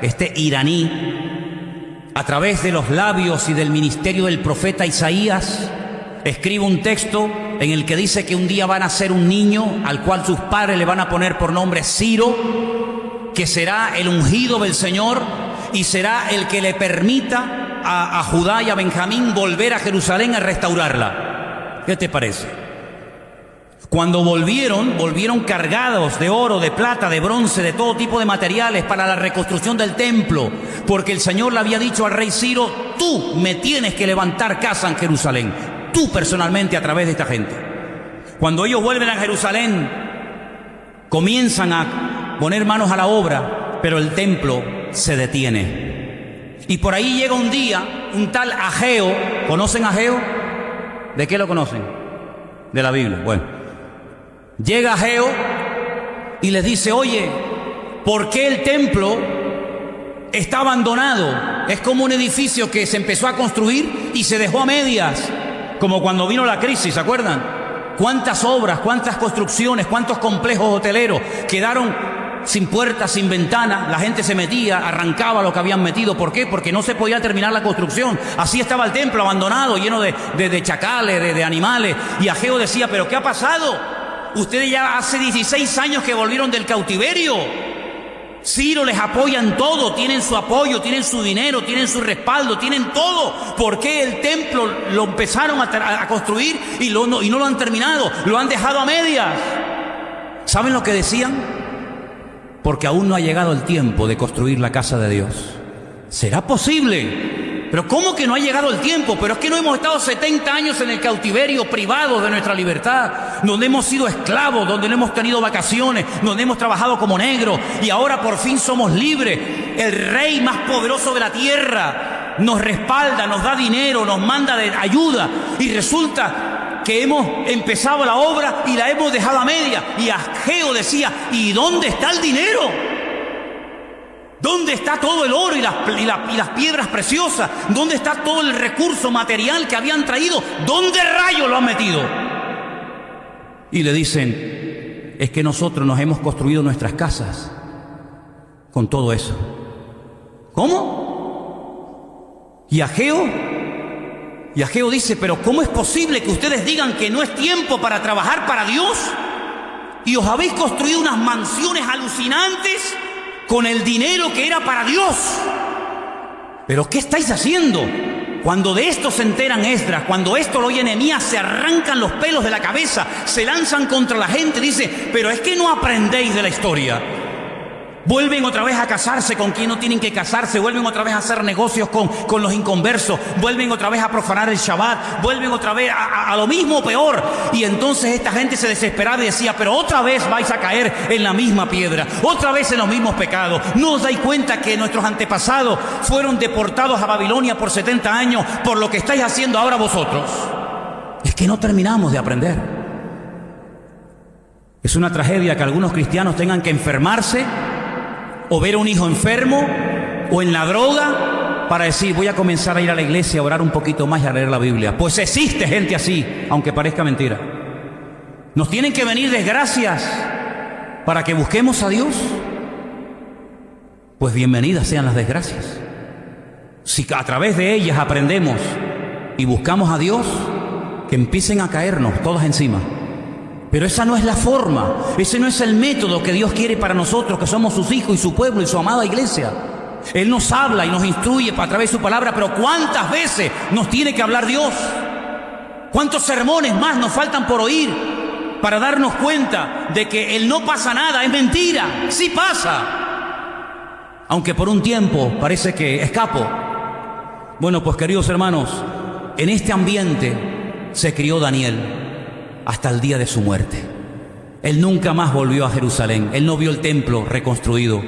este iraní, a través de los labios y del ministerio del profeta Isaías, escribe un texto en el que dice que un día va a nacer un niño al cual sus padres le van a poner por nombre Ciro, que será el ungido del Señor y será el que le permita a Judá y a Benjamín volver a Jerusalén a restaurarla. ¿Qué te parece? Cuando volvieron cargados de oro, de plata, de bronce, de todo tipo de materiales para la reconstrucción del templo, porque el Señor le había dicho al rey Ciro: tú me tienes que levantar casa en Jerusalén, tú personalmente, a través de esta gente. Cuando ellos vuelven a Jerusalén, comienzan a poner manos a la obra, pero el templo se detiene. Y por ahí llega un día un tal Ageo. ¿Conocen a Ageo? ¿De qué lo conocen? De la Biblia. Bueno, llega Ageo y les dice: oye, ¿por qué el templo está abandonado? Es como un edificio que se empezó a construir y se dejó a medias, como cuando vino la crisis, ¿se acuerdan? ¿Cuántas obras, cuántas construcciones, cuántos complejos hoteleros quedaron sin puertas, sin ventanas? La gente se metía, arrancaba lo que habían metido. ¿Por qué? Porque no se podía terminar la construcción. Así estaba el templo abandonado, lleno de chacales, de animales. Y Ageo decía: ¿pero qué ha pasado? Ustedes ya hace 16 años que volvieron del cautiverio. Ciro les apoya en todo, tienen su apoyo, tienen su dinero, tienen su respaldo, tienen todo. ¿Por qué el templo lo empezaron a construir y no lo han terminado? Lo han dejado a medias. ¿Saben lo que decían? Porque aún no ha llegado el tiempo de construir la casa de Dios. ¿Será posible? Pero ¿cómo que no ha llegado el tiempo? Pero es que no hemos estado 70 años en el cautiverio, privados de nuestra libertad, donde hemos sido esclavos, donde no hemos tenido vacaciones, donde hemos trabajado como negros, y ahora por fin somos libres. El rey más poderoso de la tierra nos respalda, nos da dinero, nos manda de ayuda, y resulta que hemos empezado la obra y la hemos dejado a media. Y Ageo decía: ¿y dónde está el dinero? ¿Dónde está todo el oro y las piedras preciosas? ¿Dónde está todo el recurso material que habían traído? ¿Dónde rayos lo han metido? Y le dicen: es que nosotros nos hemos construido nuestras casas con todo eso. ¿Cómo? Y Ageo dice: pero ¿cómo es posible que ustedes digan que no es tiempo para trabajar para Dios? Y os habéis construido unas mansiones alucinantes con el dinero que era para Dios. ¿Pero qué estáis haciendo? Cuando de esto se enteran Esdras, cuando esto lo oye Nehemías, se arrancan los pelos de la cabeza, se lanzan contra la gente. Dice: pero es que no aprendéis de la historia. Vuelven otra vez a casarse con quien no tienen que casarse, vuelven otra vez a hacer negocios con los inconversos, vuelven otra vez a profanar el Shabbat, vuelven otra vez a lo mismo o peor. Y entonces esta gente se desesperaba y decía, pero otra vez vais a caer en la misma piedra, otra vez en los mismos pecados. ¿No os dais cuenta que nuestros antepasados fueron deportados a Babilonia por 70 años por lo que estáis haciendo ahora vosotros? Es que no terminamos de aprender. Es una tragedia que algunos cristianos tengan que enfermarse o ver a un hijo enfermo o en la droga para decir, voy a comenzar a ir a la iglesia, a orar un poquito más y a leer la Biblia. Pues existe gente así, aunque parezca mentira. Nos tienen que venir desgracias para que busquemos a Dios. Pues bienvenidas sean las desgracias. Si a través de ellas aprendemos y buscamos a Dios, que empiecen a caernos todas encima. Pero esa no es la forma, ese no es el método que Dios quiere para nosotros, que somos sus hijos y su pueblo y su amada iglesia. Él nos habla y nos instruye a través de su palabra, pero ¿cuántas veces nos tiene que hablar Dios? ¿Cuántos sermones más nos faltan por oír para darnos cuenta de que el no pasa nada es mentira? Sí pasa, aunque por un tiempo parece que escapo. Bueno, pues queridos hermanos, en este ambiente se crió Daniel hasta el día de su muerte. Él nunca más volvió a Jerusalén, él no vio el templo reconstruido,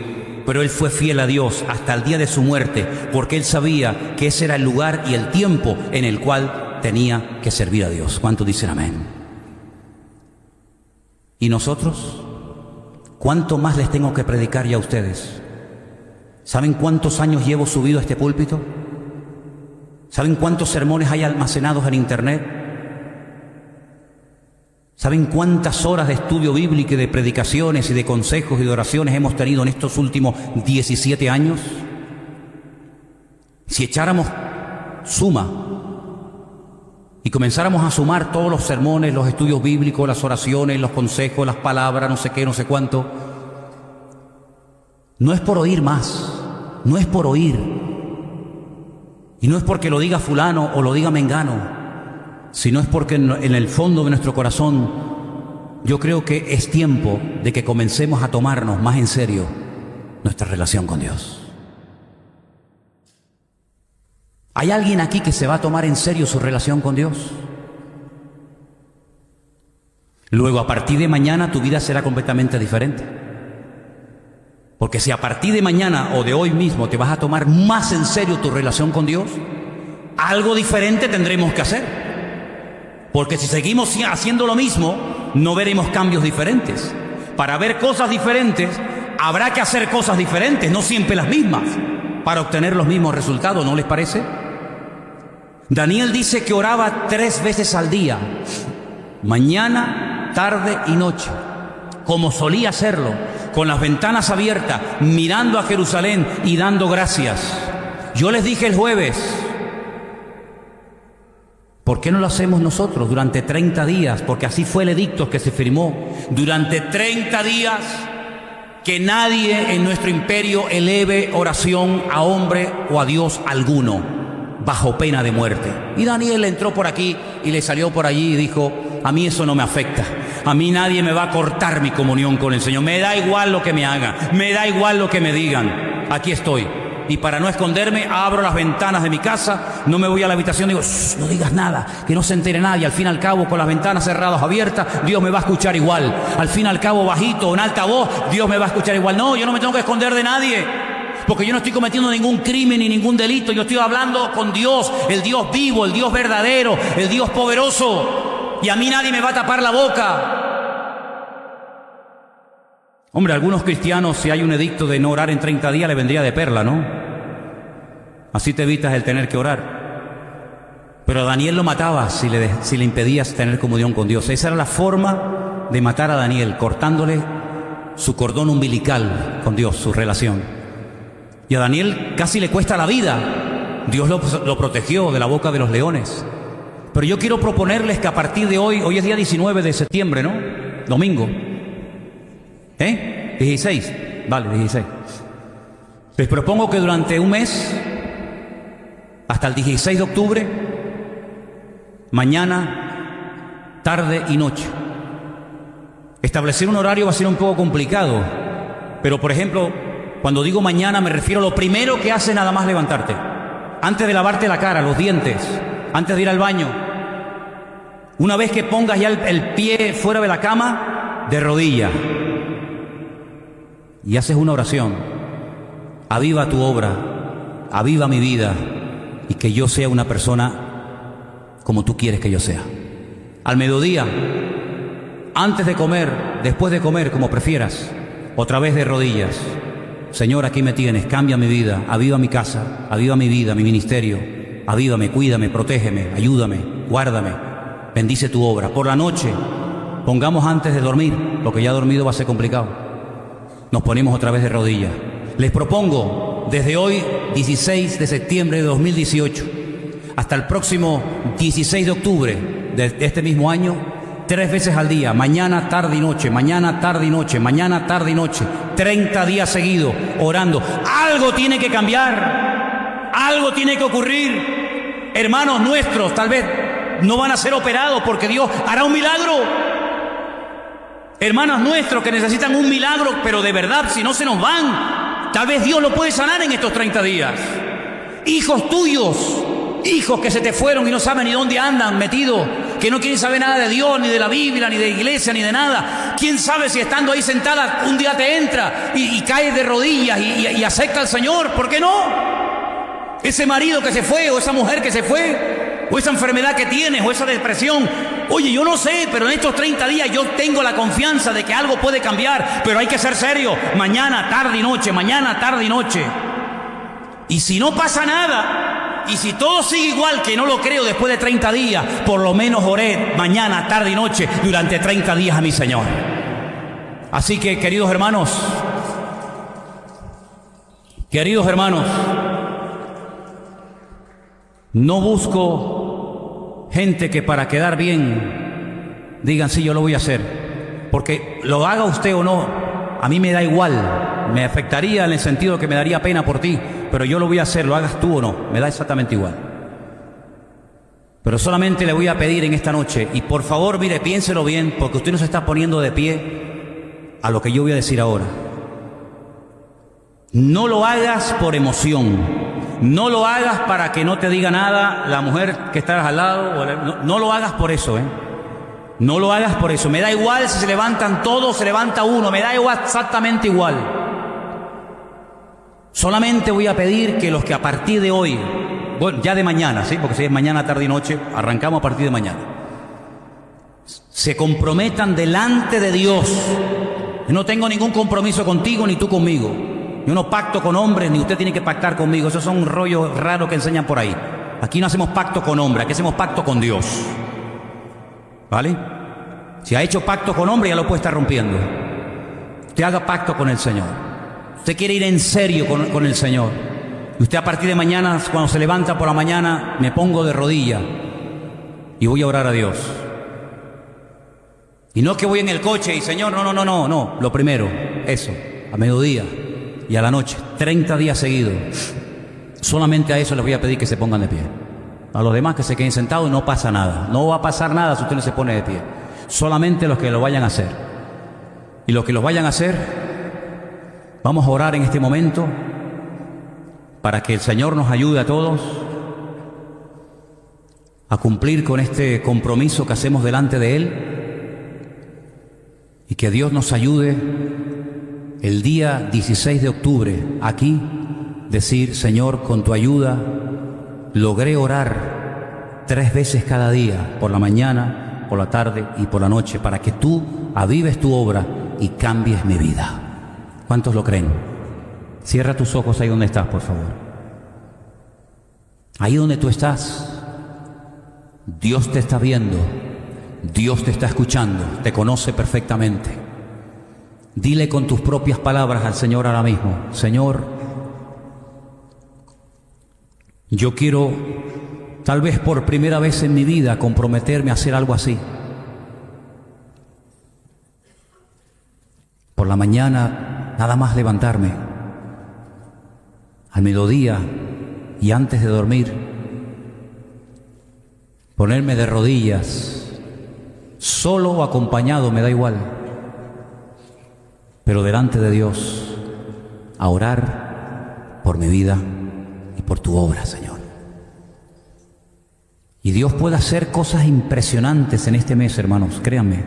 pero él fue fiel a Dios hasta el día de su muerte, porque él sabía que ese era el lugar y el tiempo en el cual tenía que servir a Dios. ¿Cuántos dicen amén? ¿Y nosotros? ¿Cuánto más les tengo que predicar ya a ustedes? ¿Saben cuántos años llevo subido a este púlpito? ¿Saben cuántos sermones hay almacenados en internet? ¿Saben cuántas horas de estudio bíblico y de predicaciones y de consejos y de oraciones hemos tenido en estos últimos 17 años? Si echáramos suma y comenzáramos a sumar todos los sermones, los estudios bíblicos, las oraciones, los consejos, las palabras, no sé qué, no sé cuánto, no es por oír más, no es por oír, y no es porque lo diga fulano o lo diga mengano, sino es porque en el fondo de nuestro corazón yo creo que es tiempo de que comencemos a tomarnos más en serio nuestra relación con Dios. ¿Hay alguien aquí que se va a tomar en serio su relación con Dios? Luego, a partir de mañana tu vida será completamente diferente. Porque si a partir de mañana o de hoy mismo te vas a tomar más en serio tu relación con Dios, algo diferente tendremos que hacer. Porque si seguimos haciendo lo mismo, no veremos cambios diferentes. Para ver cosas diferentes, habrá que hacer cosas diferentes, no siempre las mismas, para obtener los mismos resultados, ¿no les parece? Daniel dice que oraba 3 veces al día, mañana, tarde y noche, como solía hacerlo, con las ventanas abiertas, mirando a Jerusalén y dando gracias. Yo les dije el jueves, ¿por qué no lo hacemos nosotros durante 30 días? Porque así fue el edicto que se firmó. Durante 30 días, que nadie en nuestro imperio eleve oración a hombre o a Dios alguno, bajo pena de muerte. Y Daniel entró por aquí y le salió por allí y dijo, a mí eso no me afecta. A mí nadie me va a cortar mi comunión con el Señor. Me da igual lo que me hagan, me da igual lo que me digan. Aquí estoy. Y para no esconderme, abro las ventanas de mi casa, no me voy a la habitación, digo, no digas nada, que no se entere nadie. Al fin y al cabo, con las ventanas cerradas, abiertas, Dios me va a escuchar igual. Al fin y al cabo, bajito, en alta voz, Dios me va a escuchar igual. No, yo no me tengo que esconder de nadie, porque yo no estoy cometiendo ningún crimen ni ningún delito. Yo estoy hablando con Dios, el Dios vivo, el Dios verdadero, el Dios poderoso. Y a mí nadie me va a tapar la boca. Hombre, algunos cristianos, si hay un edicto de no orar en 30 días, le vendría de perla, ¿no? Así te evitas el tener que orar. Pero a Daniel lo mataba si le impedías tener comunión con Dios. Esa era la forma de matar a Daniel, cortándole su cordón umbilical con Dios, su relación. Y a Daniel casi le cuesta la vida. Dios lo protegió de la boca de los leones. Pero yo quiero proponerles que a partir de hoy es día 19 de septiembre, ¿no? Domingo. 16. Vale, 16. Les propongo que durante un mes, hasta el 16 de octubre, mañana, tarde y noche. Establecer un horario va a ser un poco complicado, pero por ejemplo, Cuando digo mañana me refiero a lo primero que haces nada más levantarte. Antes de lavarte la cara, los dientes, antes de ir al baño. Una vez que pongas ya el pie fuera de la cama, de rodillas. Y haces una oración. Aviva tu obra, aviva mi vida y que yo sea una persona como tú quieres que yo sea. Al mediodía, antes de comer, después de comer, como prefieras, otra vez de rodillas. Señor, aquí me tienes, cambia mi vida, aviva mi casa, aviva mi vida, mi ministerio, avívame, cuídame, protégeme, ayúdame, guárdame, bendice tu obra. Por la noche, pongamos antes de dormir, lo que ya dormido va a ser complicado. Nos ponemos otra vez de rodillas. Les propongo, desde hoy, 16 de septiembre de 2018, hasta el próximo 16 de octubre de este mismo año, 3 veces al día, mañana, tarde y noche, mañana, tarde y noche, mañana, tarde y noche, 30 días seguidos, orando. Algo tiene que cambiar, algo tiene que ocurrir. Hermanos nuestros, tal vez no van a ser operados porque Dios hará un milagro. Hermanos nuestros que necesitan un milagro, pero de verdad, si no se nos van, tal vez Dios lo puede sanar en estos 30 días. Hijos tuyos, hijos que se te fueron y no saben ni dónde andan metidos, que no quieren saber nada de Dios, ni de la Biblia, ni de iglesia, ni de nada. ¿Quién sabe si estando ahí sentada un día te entra y caes de rodillas y acepta al Señor? ¿Por qué no? Ese marido que se fue, o esa mujer que se fue, o esa enfermedad que tienes, o esa depresión. Oye, yo no sé, pero en estos 30 días yo tengo la confianza de que algo puede cambiar, pero hay que ser serio. Mañana, tarde y noche, mañana, tarde y noche. Y si no pasa nada, y si todo sigue igual, que no lo creo después de 30 días, por lo menos oré mañana, tarde y noche durante 30 días a mi Señor. Así que, queridos hermanos, no busco gente que para quedar bien digan, sí, yo lo voy a hacer. Porque lo haga usted o no, a mí me da igual. Me afectaría en el sentido que me daría pena por ti, pero yo lo voy a hacer, lo hagas tú o no, me da exactamente igual. Pero solamente le voy a pedir en esta noche, y por favor, mire, piénselo bien, porque usted no se está poniendo de pie a lo que yo voy a decir ahora. No lo hagas por emoción, no lo hagas para que no te diga nada la mujer que estás al lado, no lo hagas por eso, no lo hagas por eso. Me da igual si se levantan todos, se levanta uno, me da igual, exactamente igual. Solamente voy a pedir que los que a partir de hoy, bueno, ya de mañana, ¿sí? Porque si es mañana, tarde y noche, arrancamos a partir de mañana, se comprometan delante de Dios. Yo no tengo ningún compromiso contigo ni tú conmigo. Yo no pacto con hombres, ni usted tiene que pactar conmigo. Esos son rollos raros que enseñan por ahí. Aquí no hacemos pacto con hombres, aquí hacemos pacto con Dios. ¿Vale? Si ha hecho pacto con hombre, ya lo puede estar rompiendo. Usted haga pacto con el Señor. Usted quiere ir en serio con el Señor. Y usted a partir de mañana, cuando se levanta por la mañana, me pongo de rodilla y voy a orar a Dios. Y no que voy en el coche y Señor, no. Lo primero, eso, a mediodía y a la noche, 30 días seguidos. Solamente a eso les voy a pedir que se pongan de pie. A los demás que se queden sentados, no pasa nada. No va a pasar nada si usted no se pone de pie. Solamente los que lo vayan a hacer. Y los que lo vayan a hacer, vamos a orar en este momento para que el Señor nos ayude a todos a cumplir con este compromiso que hacemos delante de Él, y que Dios nos ayude el día 16 de octubre aquí decir, Señor, con tu ayuda logré orar 3 veces cada día, por la mañana, por la tarde y por la noche, para que tú avives tu obra y cambies mi vida. ¿Cuántos lo creen? Cierra tus ojos ahí donde estás, por favor. Ahí donde tú estás, Dios te está viendo, Dios te está escuchando, te conoce perfectamente. Dile con tus propias palabras al Señor ahora mismo, Señor, yo quiero, tal vez por primera vez en mi vida, comprometerme a hacer algo así. Por la mañana, nada más levantarme, al mediodía y antes de dormir, ponerme de rodillas, solo o acompañado, me da igual, pero delante de Dios, a orar por mi vida y por tu obra, Señor. Y Dios puede hacer cosas impresionantes en este mes, hermanos, créanme.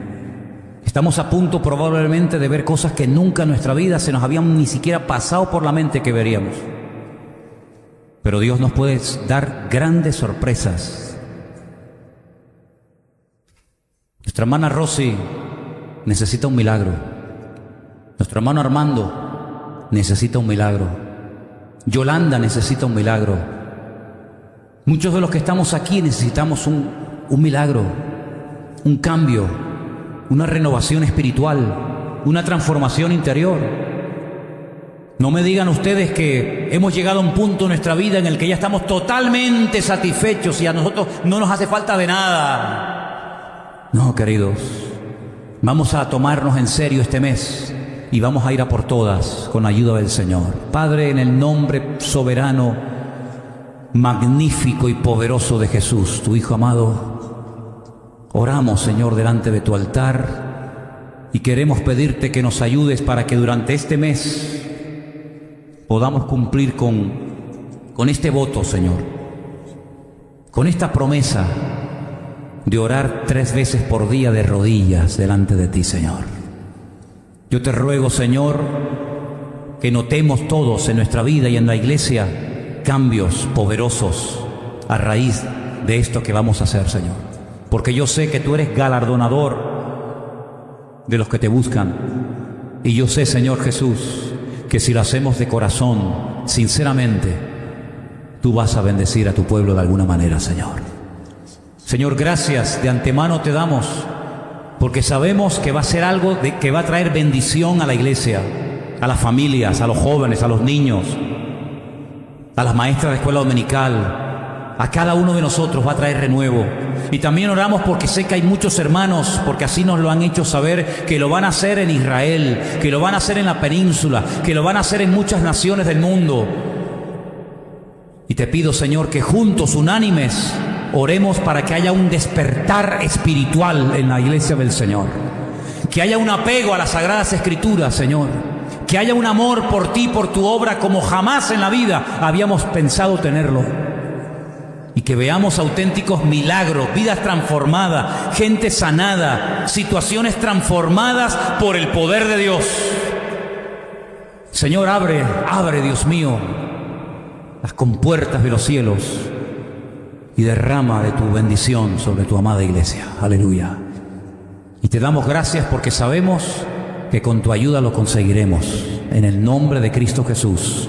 Estamos a punto probablemente de ver cosas que nunca en nuestra vida se nos habían ni siquiera pasado por la mente que veríamos. Pero Dios nos puede dar grandes sorpresas. Nuestra hermana Rosy necesita un milagro. Nuestro hermano Armando necesita un milagro. Yolanda necesita un milagro. Muchos de los que estamos aquí necesitamos un milagro, un cambio, una renovación espiritual, una transformación interior. No me digan ustedes que hemos llegado a un punto en nuestra vida en el que ya estamos totalmente satisfechos y a nosotros no nos hace falta de nada. No, queridos, vamos a tomarnos en serio este mes y vamos a ir a por todas con la ayuda del Señor. Padre, en el nombre soberano, magnífico y poderoso de Jesús, tu Hijo amado, oramos, Señor, delante de tu altar y queremos pedirte que nos ayudes para que durante este mes podamos cumplir con este voto, Señor, con esta promesa de orar 3 veces por día de rodillas delante de ti, Señor. Yo te ruego, Señor, que notemos todos en nuestra vida y en la iglesia cambios poderosos a raíz de esto que vamos a hacer, Señor. Porque yo sé que tú eres galardonador de los que te buscan. Y yo sé, Señor Jesús, que si lo hacemos de corazón, sinceramente, tú vas a bendecir a tu pueblo de alguna manera, Señor. Señor, gracias de antemano te damos, porque sabemos que va a ser algo que va a traer bendición a la iglesia, a las familias, a los jóvenes, a los niños, a las maestras de escuela dominical, a cada uno de nosotros va a traer renuevo. Y también oramos porque sé que hay muchos hermanos, porque así nos lo han hecho saber, que lo van a hacer en Israel, que lo van a hacer en la península, que lo van a hacer en muchas naciones del mundo. Y te pido, Señor, que juntos, unánimes, oremos para que haya un despertar espiritual en la iglesia del Señor, que haya un apego a las Sagradas Escrituras, Señor, que haya un amor por ti, por tu obra, como jamás en la vida habíamos pensado tenerlo. Y que veamos auténticos milagros, vidas transformadas, gente sanada, situaciones transformadas por el poder de Dios. Señor, abre, Dios mío, las compuertas de los cielos y derrama de tu bendición sobre tu amada iglesia. Aleluya. Y te damos gracias porque sabemos que con tu ayuda lo conseguiremos. En el nombre de Cristo Jesús.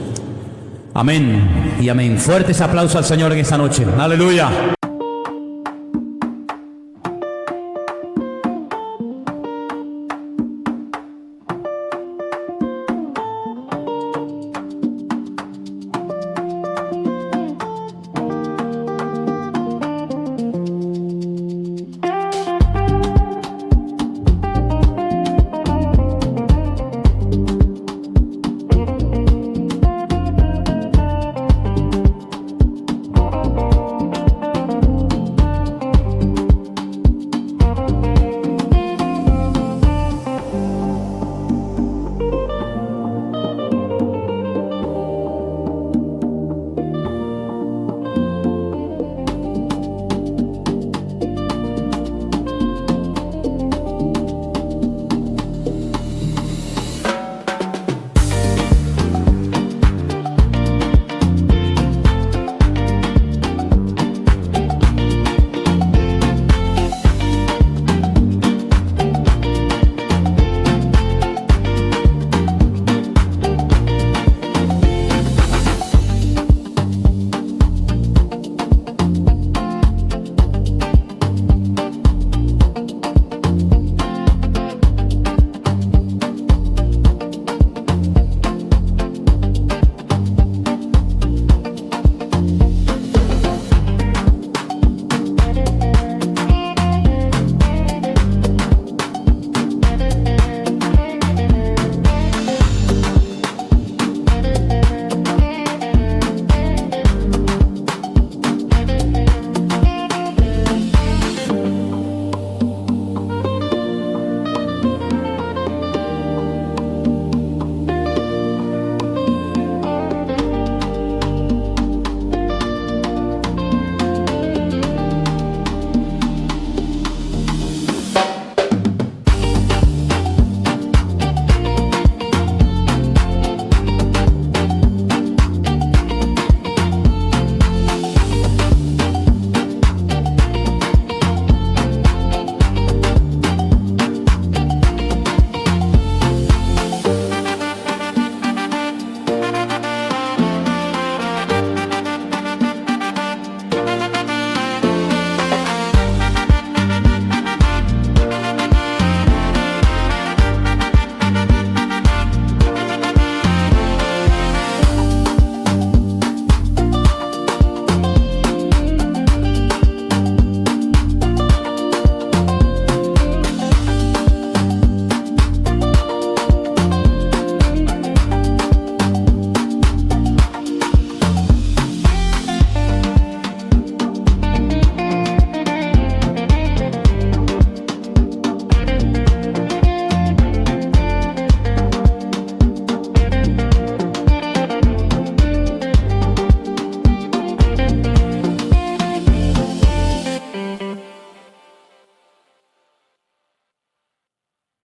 Amén y amén. Fuertes aplausos al Señor en esta noche. Aleluya.